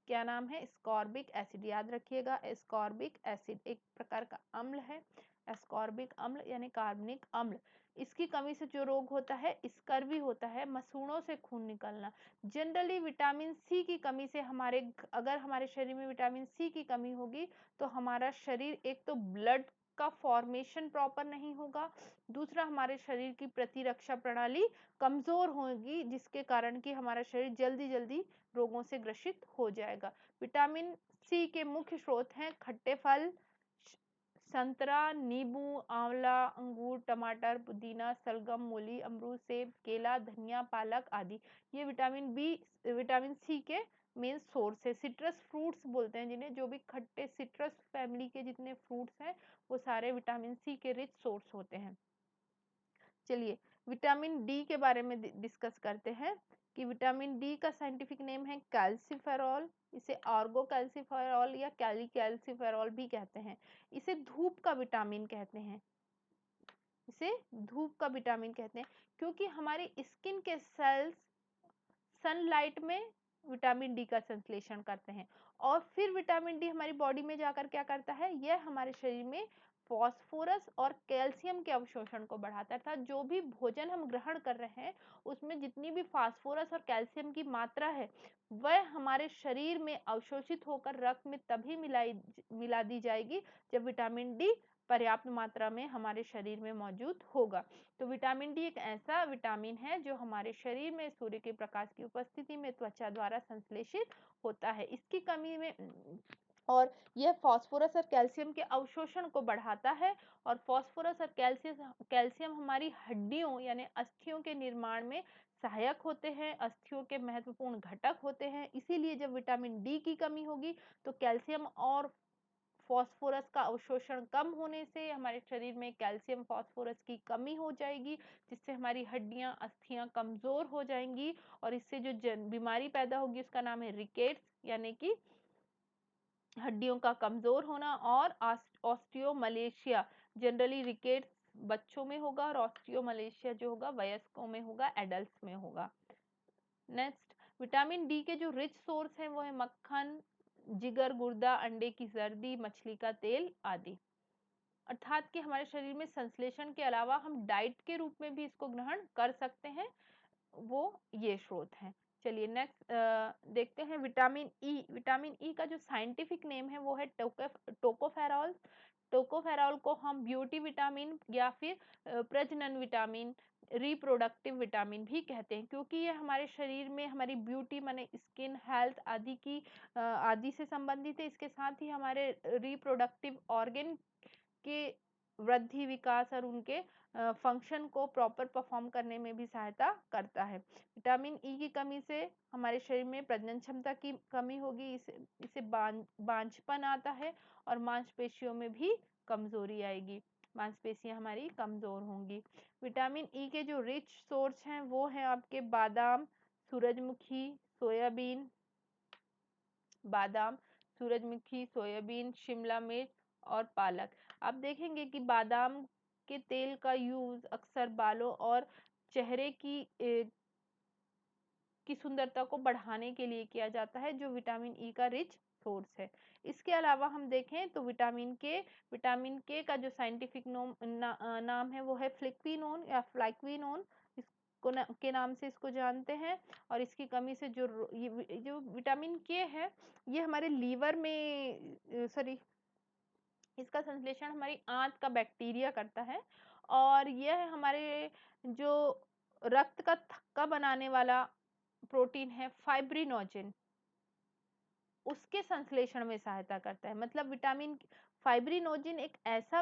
क्या नाम है? Ascorbic acid. याद रखिएगा, स्कॉर्बिक एसिड एक प्रकार का अम्ल है। एस्कॉर्बिक अम्ल यानी कार्बनिक अम्ल। इसकी कमी से जो रोग होता है स्कर्वी होता है, मसूड़ों से खून निकलना। जनरली विटामिन सी की कमी से अगर हमारे शरीर में विटामिन सी की कमी होगी तो हमारा शरीर एक तो ब्लड का फॉर्मेशन प्रॉपर नहीं होगा, दूसरा हमारे शरीर की प्रतिरक्षा प्रणाली कमजोर होगी जिसके कारण कि हमारा शरीर जल्दी जल्दी रोगों से ग्रसित हो जाएगा। विटामिन सी के मुख्य स्रोत हैं खट्टे फल, संतरा, नींबू, आंवला, अंगूर, टमाटर, पुदीना, सलगम, मूली, अमरूद, सेब, केला, धनिया, पालक आदि। ये विटामिन सी के मेन सोर्स है। सिट्रस फ्रूट्स बोलते हैं जिन्हें, जो भी खट्टे सिट्रस फैमिली के जितने फ्रूट्स हैं वो सारे विटामिन सी के रिच सोर्स होते हैं। चलिए विटामिन डी के बारे में डिस्कस करते हैं कि विटामिन डी का साइंटिफिक नेम है कैल्सिफेरॉल। इसे आर्गो कैल्सिफेरॉल या कैली कैल्सिफेरॉल भी कहते हैं। इसे धूप का विटामिन कहते हैं। इसे धूप का विटामिन कहते हैं क्योंकि हमारे स्किन के सेल्स सनलाइट में विटामिन डी का संश्लेषण करते हैं और फिर विटामिन डी हमारी बॉडी में जाकर क्या करता है, यह हमारे शरीर में फॉस्फोरस और कैल्शियम के अवशोषण को बढ़ाता है। अर्थात जो भी भोजन हम ग्रहण कर रहे हैं उसमें जितनी भी फास्फोरस और कैल्शियम की मात्रा है वह हमारे शरीर में अवशोषित होकर रक्त में तभी मिला दी जाएगी जब विटामिन डी पर्याप्त मात्रा में हमारे शरीर में मौजूद होगा। तो विटामिन डी एक ऐसा विटामिन है जो हमारे शरीर में सूर्य के प्रकाश की उपस्थिति में त्वचा द्वारा संश्लेषित होता है। इसकी कमी में और यह फास्फोरस और कैल्शियम के अवशोषण को बढ़ाता है और फास्फोरस और कैल्शियम हमारी हड्डियों यानी अस्थियों के निर्माण में सहायक होते हैं, अस्थियों के महत्वपूर्ण घटक होते हैं। इसीलिए जब विटामिन डी की कमी होगी तो कैल्शियम और फास्फोरस का अवशोषण कम होने से हमारे शरीर में कैल्शियम फास्फोरस की कमी हो जाएगी जिससे हमारी हड्डियां अस्थियां कमजोर हो जाएंगी और इससे जो बीमारी पैदा होगी उसका नाम है रिकेट्स यानी कि हड्डियों का कमजोर होना और ऑस्टियोमलेशिया। जनरली रिकेट्स बच्चों में होगा और ऑस्टियोमलेशिया जो होगा वयस्कों में होगा, एडल्ट्स में होगा। नेक्स्ट विटामिन डी के जो रिच सोर्स हैं वो है मक्खन, जिगर, गुर्दा, अंडे की जर्दी, मछली का तेल आदि। अर्थात कि हमारे शरीर में संश्लेषण के अलावा हम डाइट के रूप में भी इसको ग्रहण कर सकते हैं, वो ये स्रोत हैं। चलिए नेक्स्ट देखते हैं विटामिन ई। विटामिन ई का जो साइंटिफिक नेम है वो है टोकोफेरॉल। टोकोफेरॉल को हम ब्यूटी विटामिन या फिर प्रजनन विटामिन, रिप्रोडक्टिव विटामिन भी कहते हैं क्योंकि ये हमारे शरीर में हमारी ब्यूटी माने स्किन हेल्थ आदि से संबंधित है। इसके साथ ही हमारे रिप्रोडक्टिव ऑर्गन के वृद्धि, विकास और उनके फंक्शन को प्रॉपर परफॉर्म करने में भी सहायता करता है। विटामिन ई की कमी से हमारे शरीर में प्रजनन क्षमता की कमी होगी, इसे बांझपन आता है और मांसपेशियों में भी कमजोरी आएगी, मांसपेशियां हमारी कमजोर होंगी। विटामिन ई के जो रिच सोर्स हैं वो हैं आपके बादाम, सूरजमुखी, सोयाबीन, शिमला मिर्च और पालक। आप देखेंगे कि बादाम के तेल का यूज अक्सर बालों और चेहरे की सुंदरता को बढ़ाने के लिए किया जाता है, जो विटामिन ई का रिच सोर्स है। इसके अलावा हम देखें तो विटामिन के का जो साइंटिफिक नाम है वो है फ्लिक्विनोन या फ्लाइक्विनोन, इसको के नाम से इसको जानते हैं। और इसकी कमी से ये जो विटामिन के है ये हमारे लीवर में सॉरी इसका संश्लेषण हमारी आंत का बैक्टीरिया करता है, और यह हमारे जो रक्त का थक्का बनाने वाला प्रोटीन है फाइब्रिनोजेन, उसके संश्लेषण में सहायता करता है। मतलब विटामिन फाइब्रिनोजेन एक ऐसा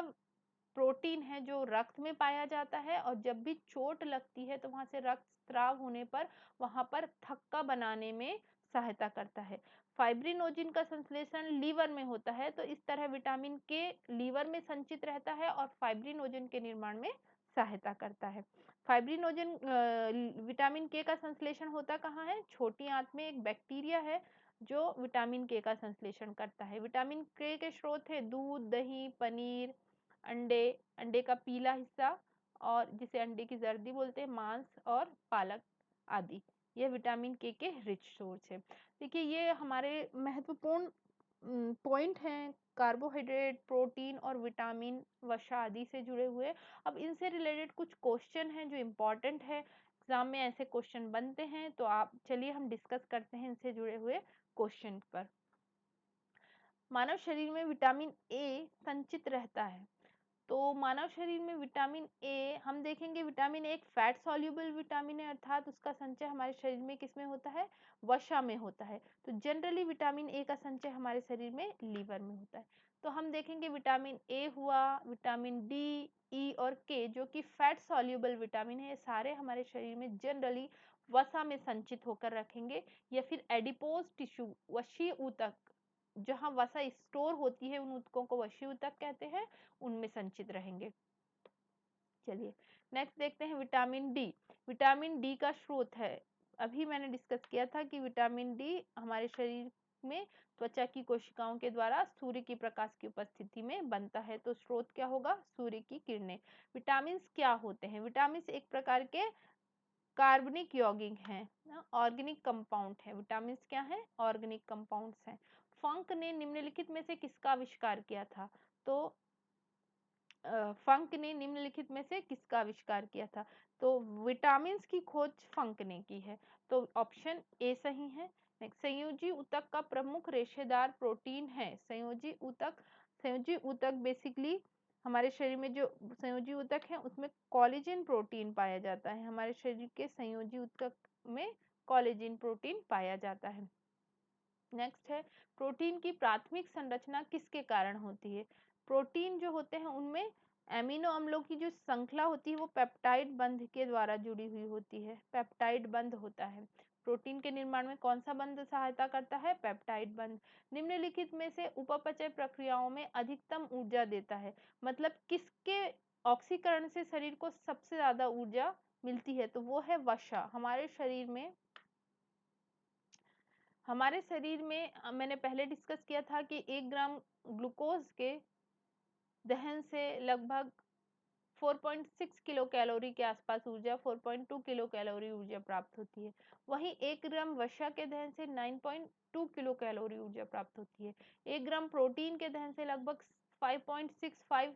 प्रोटीन है जो रक्त में पाया जाता है, और जब भी चोट लगती है तो वहां से रक्त स्राव होने पर वहां पर थक्का बनाने में सहायता करता है। फाइब्रिनोजिन का संश्लेषण लीवर में होता है, तो इस तरह विटामिन के लीवर में संचित रहता है और फाइब्रिनोजिन के निर्माण में सहायता करता है। फाइब्रिनोजिन विटामिन के का संश्लेषण होता कहाँ है? छोटी आंत में एक बैक्टीरिया है जो विटामिन के का संश्लेषण करता है। विटामिन के स्रोत है दूध, दही, पनीर, अंडे, अंडे का पीला हिस्सा और जिसे अंडे की जर्दी बोलते हैं, मांस और पालक आदि। यह विटामिन के रिच सोर्स है। देखिए ये हमारे महत्वपूर्ण पॉइंट हैं कार्बोहाइड्रेट, प्रोटीन और विटामिन, वसा आदि से जुड़े हुए। अब इनसे रिलेटेड कुछ क्वेश्चन हैं जो इम्पोर्टेंट है, एग्जाम में ऐसे क्वेश्चन बनते हैं, तो आप चलिए हम डिस्कस करते हैं इनसे जुड़े हुए क्वेश्चन पर। मानव शरीर में विटामिन ए संचित रहता है, तो मानव शरीर में विटामिन ए हम देखेंगे, विटामिन ए एक फैट सॉल्युबल विटामिन है, अर्थात उसका संचय हमारे शरीर में किसमें होता है? वसा में होता है। तो जनरली विटामिन ए का संचय हमारे शरीर में लीवर में होता है। तो हम देखेंगे विटामिन ए हुआ, विटामिन डी, ई और के जो कि फैट सॉल्युबल विटामिन है, सारे हमारे शरीर में जनरली वसा में संचित होकर रखेंगे, या फिर एडिपोज टिश्यू वशीय ऊतक, जहां वसा स्टोर होती है उन ऊतकों को वशीय ऊतक कहते हैं, उनमें संचित रहेंगे। चलिए नेक्स्ट देखते हैं विटामिन डी। विटामिन डी का स्रोत है, अभी मैंने डिस्कस किया था कि विटामिन डी हमारे शरीर में त्वचा की कोशिकाओं के द्वारा सूर्य की प्रकाश की उपस्थिति में बनता है, तो स्रोत क्या होगा? सूर्य की किरणें। विटामिन क्या होते हैं? विटामिन एक प्रकार के कार्बनिक यौगिक हैं, ऑर्गेनिक कंपाउंड है। विटामिन क्या है? ऑर्गेनिक कंपाउंड्स हैं। फंक ने निम्नलिखित में से किसका आविष्कार किया था? तो फंक ने निम्नलिखित में से किसका आविष्कार किया था? तो विटामिन की खोज फंक ने की है, तो ऑप्शन ए सही है। संयोजी ऊतक का प्रमुख रेशेदार प्रोटीन है। संयोजी ऊतक बेसिकली हमारे शरीर में जो संयोजी ऊतक है उसमें कोलेजन प्रोटीन पाया जाता है। हमारे शरीर के संयोजी ऊतक में कोलेजन प्रोटीन पाया जाता है। नेक्स्ट है प्रोटीन की प्राथमिक संरचना किसके कारण होती है? प्रोटीन जो होते हैं उनमें एमिनो अम्लों की जो श्रृंखला होती है वो पेप्टाइड बंध के द्वारा जुड़ी हुई होती है, पेप्टाइड बंध होता है। प्रोटीन के निर्माण में कौन सा बंध सहायता करता है? पेप्टाइड बंध। निम्नलिखित में से उपपचय प्रक्रियाओं में अधिकतम ऊर्जा देता है, मतलब किसके ऑक्सीकरण से शरीर को सबसे ज्यादा ऊर्जा मिलती है? तो वो है वसा। हमारे शरीर में मैंने पहले डिस्कस किया था कि 1 ग्राम ग्लूकोज के दहन से लगभग 4.6 किलो कैलोरी के आसपास ऊर्जा, 4.2 किलो कैलोरी ऊर्जा प्राप्त होती है। वहीं 1 ग्राम वसा के दहन से 9.2 किलो कैलोरी ऊर्जा प्राप्त होती है। 1 ग्राम प्रोटीन के दहन से लगभग 5.65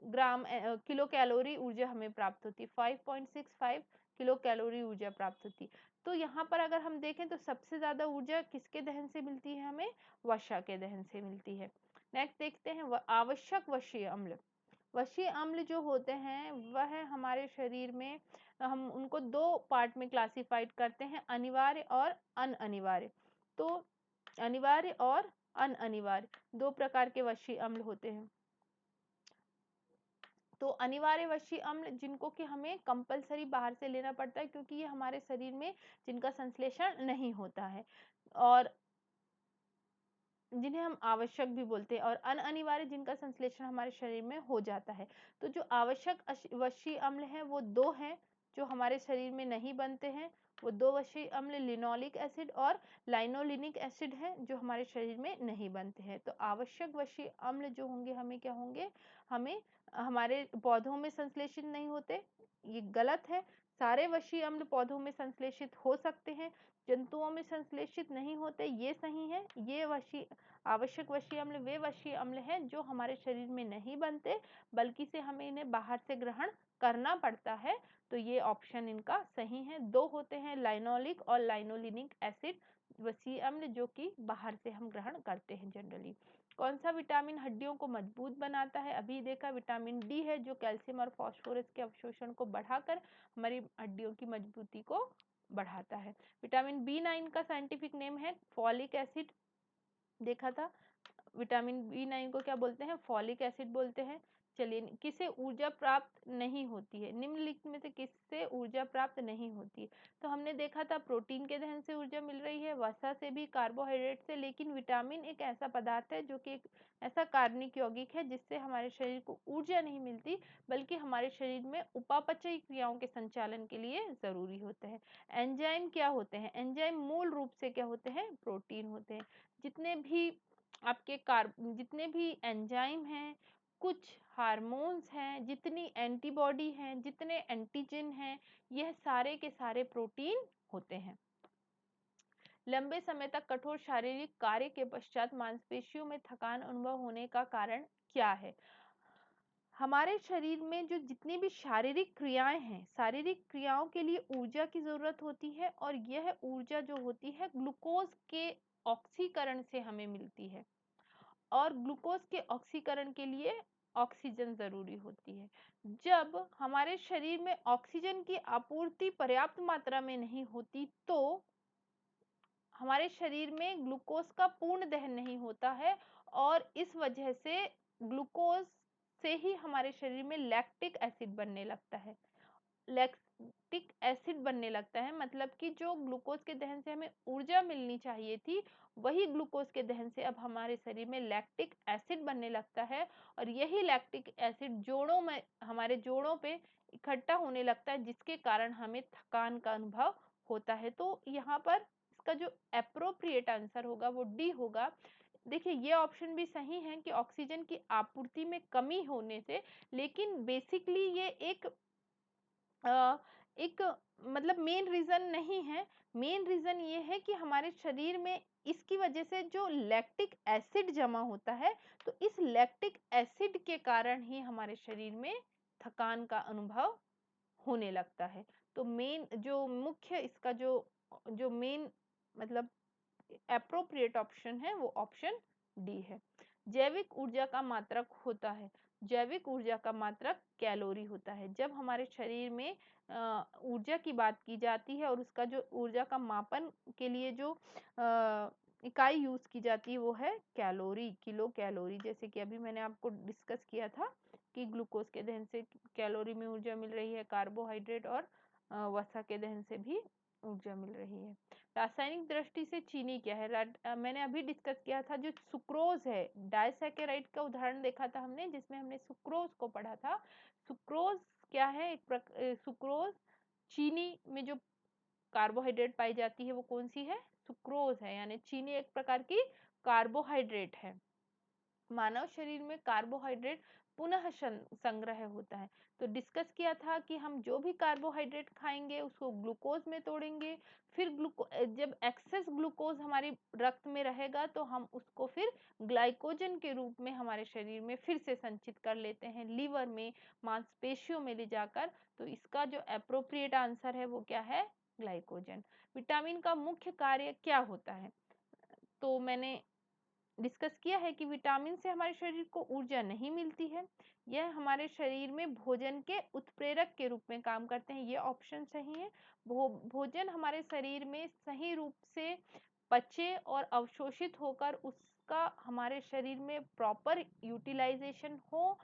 ग्राम किलो कैलोरी ऊर्जा हमें प्राप्त होती है। 5.65 किलो कैलोरी ऊर्जा प्राप्त होती है। तो यहाँ पर अगर हम देखें तो सबसे ज्यादा ऊर्जा किसके दहन से मिलती है? हमें वसा के दहन से मिलती है। नेक्स्ट देखते हैं आवश्यक वशीय अम्ल। वशीय अम्ल जो होते हैं वह हमारे शरीर में हम उनको 2 पार्ट में क्लासिफाइड करते हैं, अनिवार्य और अनअनिवार्य। तो अनिवार्य और अनअनिवार्य 2 प्रकार के वशीय अम्ल होते हैं। तो अनिवार्य वशीय अम्ल जिनको कि हमें कंपलसरी बाहर से लेना पड़ता है, क्योंकि ये हमारे शरीर में जिनका संश्लेषण नहीं होता है, और जिन्हें हम आवश्यक भी बोलते हैं, और अनअनिवार्य जिनका संश्लेषण हमारे शरीर में हो जाता है। तो जो आवश्यक वशीय अम्ल हैं वो 2 हैं जो हमारे शरीर में नहीं बनते हैं, वो 2 वशीय अम्ल लिनोलिक एसिड और लाइनोलिनिक एसिड हैं जो हमारे शरीर में नहीं बनते हैं। तो आवश्यक वशीय अम्ल जो होंगे हमें क्या होंगे, हमें हमारे पौधों में संश्लेषित नहीं होते, ये गलत है। सारे वशीय अम्ल पौधों में संश्लेषित हो सकते हैं, जंतुओं में संश्लेषित नहीं होते, ये सही है। ये आवश्यक वशीय अम्ल वे वशीय अम्ल हैं जो हमारे शरीर में नहीं बनते, बल्कि से हमें इन्हें बाहर से ग्रहण करना पड़ता है। तो ये ऑप्शन इनका सही है। 2 होते हैं लाइनोलिक और लाइनोलिनिक एसिड वसीय अम्ल जो कि बाहर से हम ग्रहण करते हैं जनरली। कौन सा विटामिन हड्डियों को मजबूत बनाता है? अभी देखा विटामिन डी है जो कैल्शियम और फास्फोरस के अवशोषण को बढ़ाकर हमारी हड्डियों की मजबूती को बढ़ाता है। विटामिन बी9 का साइंटिफिक नेम है फॉलिक एसिड, देखा था। विटामिन बी9 को क्या बोलते हैं? फॉलिक एसिड बोलते हैं। चलिए, किसे ऊर्जा प्राप्त नहीं होती है? निम्नलिखित में से किससे ऊर्जा प्राप्त नहीं होती है? तो हमने देखा था प्रोटीन के दहन से ऊर्जा मिल रही है, वसा से भी, कार्बोहाइड्रेट से, लेकिन विटामिन एक ऐसा पदार्थ है जो कि एक ऐसा कार्बनिक यौगिक है जिससे हमारे शरीर को ऊर्जा नहीं मिलती, बल्कि हमारे शरीर में उपापचयी क्रियाओं के संचालन के लिए जरूरी होते हैं। एंजाइम क्या होते हैं? एंजाइम मूल रूप से क्या होते हैं? प्रोटीन होते हैं। जितने भी एंजाइम हैं, कुछ हार्मोन्स हैं, जितनी एंटीबॉडी हैं, जितने एंटीजन हैं, यह सारे के सारे प्रोटीन होते हैं। लंबे समय तक कठोर शारीरिक कार्य के पश्चात मांसपेशियों में थकान अनुभव होने का कारण क्या है? हमारे शरीर में जो जितनी भी शारीरिक क्रियाएं हैं, शारीरिक क्रियाओं के लिए ऊर्जा की जरूरत होती है, और यह ऊर्जा जो होती है ग्लूकोज के ऑक्सीकरण से हमें मिलती है, और ग्लूकोज के ऑक्सीकरण के लिए ऑक्सीजन जरूरी होती है। जब हमारे शरीर में ऑक्सीजन की आपूर्ति पर्याप्त मात्रा में नहीं होती, तो हमारे शरीर में ग्लूकोज का पूर्ण दहन नहीं होता है, और इस वजह से ग्लूकोज से ही हमारे शरीर में लैक्टिक एसिड बनने लगता है। लैक्टिक एसिड बनने लगता है मतलब कि जो ग्लूकोज के दहन से हमें ऊर्जा मिलनी चाहिए थी, वही ग्लूकोज के दहन से अब हमारे शरीर में लैक्टिक एसिड बनने लगता है, और यही लैक्टिक एसिड हमारे जोड़ों पे इकट्ठा होने लगता है, जिसके कारण हमें थकान का अनुभव होता है। तो यहाँ पर इसका जो एप्रोप्रिएट आंसर होगा वो डी होगा। देखिए, ये ऑप्शन भी सही है कि ऑक्सीजन की आपूर्ति में कमी होने से, लेकिन बेसिकली ये एक मतलब मेन रीजन नहीं है। मेन रीजन ये है कि हमारे शरीर में इसकी वजह से जो लैक्टिक एसिड जमा होता है, तो इस लैक्टिक एसिड के कारण ही हमारे शरीर में थकान का अनुभव होने लगता है। तो मेन जो मुख्य इसका जो मेन मतलब एप्रोप्रिएट ऑप्शन है वो ऑप्शन डी है। जैविक ऊर्जा का मात्रक होता है। जैविक ऊर्जा का मात्रक कैलोरी होता है। जब हमारे शरीर में ऊर्जा की बात की जाती है और उसका जो ऊर्जा का मापन के लिए जो इकाई यूज की जाती है वो है कैलोरी, किलो कैलोरी। जैसे कि अभी मैंने आपको डिस्कस किया था कि ग्लूकोज के दहन से कैलोरी में ऊर्जा मिल रही है, कार्बोहाइड्रेट और वसा के दहन से भी ऊर्जा मिल रही है। रासायनिक दृष्टि से चीनी क्या है? मैंने अभी डिस्कस किया था, जो सुक्रोज है, डाइसैकेराइड का उदाहरण देखा था हमने, जिसमें हमने सुक्रोज को पढ़ा था। सुक्रोज क्या है? सुक्रोज चीनी में जो कार्बोहाइड्रेट पाई जाती है वो कौन सी है? सुक्रोज है। यानी चीनी एक प्रकार की कार्बोहाइड्रेट है। मानव शरीर में कार्बोहाइड्रेट पुनः संग्रह होता है। तो डिस्कस किया था कि हम जो भी कार्बोहाइड्रेट खाएंगे उसको ग्लूकोज में तोड़ेंगे, फिर जब एक्सेस ग्लूकोज हमारी रक्त में रहेगा तो हम उसको फिर ग्लाइकोजन के रूप में हमारे शरीर में फिर से संचित कर लेते हैं, लीवर में, मांसपेशियों में ले जाकर। तो इसका जो एप्रोप्रिएट आंसर है वो क्या है? ग्लाइकोजन। विटामिन का मुख्य कार्य क्या होता है? तो मैंने डिस्कस किया है कि विटामिन से हमारे शरीर को ऊर्जा नहीं मिलती है, यह हमारे शरीर में भोजन के उत्प्रेरक के रूप में काम करते हैं। ये ऑप्शन सही है। भोजन हमारे शरीर में सही रूप से पचे और अवशोषित होकर उसका हमारे शरीर में प्रॉपर यूटिलाइजेशन हो,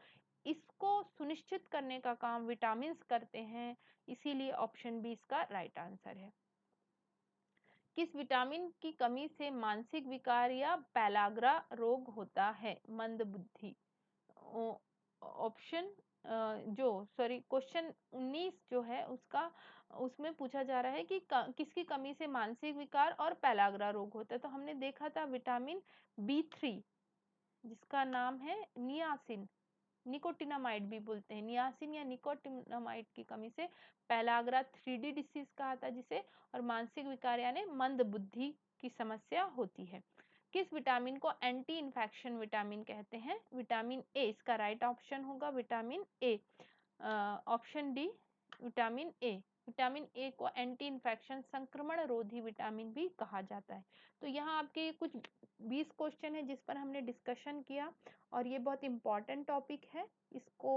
इसको सुनिश्चित करने का काम विटामिन करते हैं। इसीलिए ऑप्शन बी इसका राइट आंसर है। किस विटामिन की कमी से मानसिक विकार या पैलाग्रा रोग होता है? मंदबुद्धि। ऑप्शन जो सॉरी क्वेश्चन 19 जो है उसका उसमें पूछा जा रहा है कि किसकी कमी से मानसिक विकार और पेलाग्रा रोग होता है। तो हमने देखा था विटामिन B3 जिसका नाम है नियासिन, निकोटिनामाइड भी बोलते हैं, नियासिन या निकोटिनामाइड की कमी से पेलाग्रा 3D डिसीज कहा था जिसे, और मानसिक विकार यानी मंद बुद्धि की समस्या होती है। किस विटामिन को एंटी इन्फेक्शन विटामिन कहते हैं? विटामिन ए इसका राइट ऑप्शन होगा, vitamin A. Option D vitamin A. Vitamin A को एंटी इन्फेक्शन संक्रमण रोधी विटामिन भी कहा जाता है। तो यहाँ आपके कुछ 20 क्वेश्चन है जिस पर हमने डिस्कशन किया और ये बहुत इंपॉर्टेंट टॉपिक है। इसको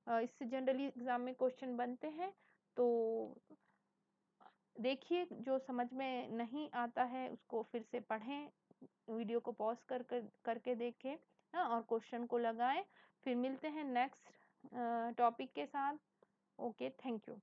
इससे जनरली एग्जाम में क्वेश्चन बनते हैं, तो देखिए जो समझ में नहीं आता है उसको फिर से पढ़ें, वीडियो को पॉज करके देखें, हाँ, और क्वेश्चन को लगाएं। फिर मिलते हैं नेक्स्ट टॉपिक के साथ। Okay, thank you.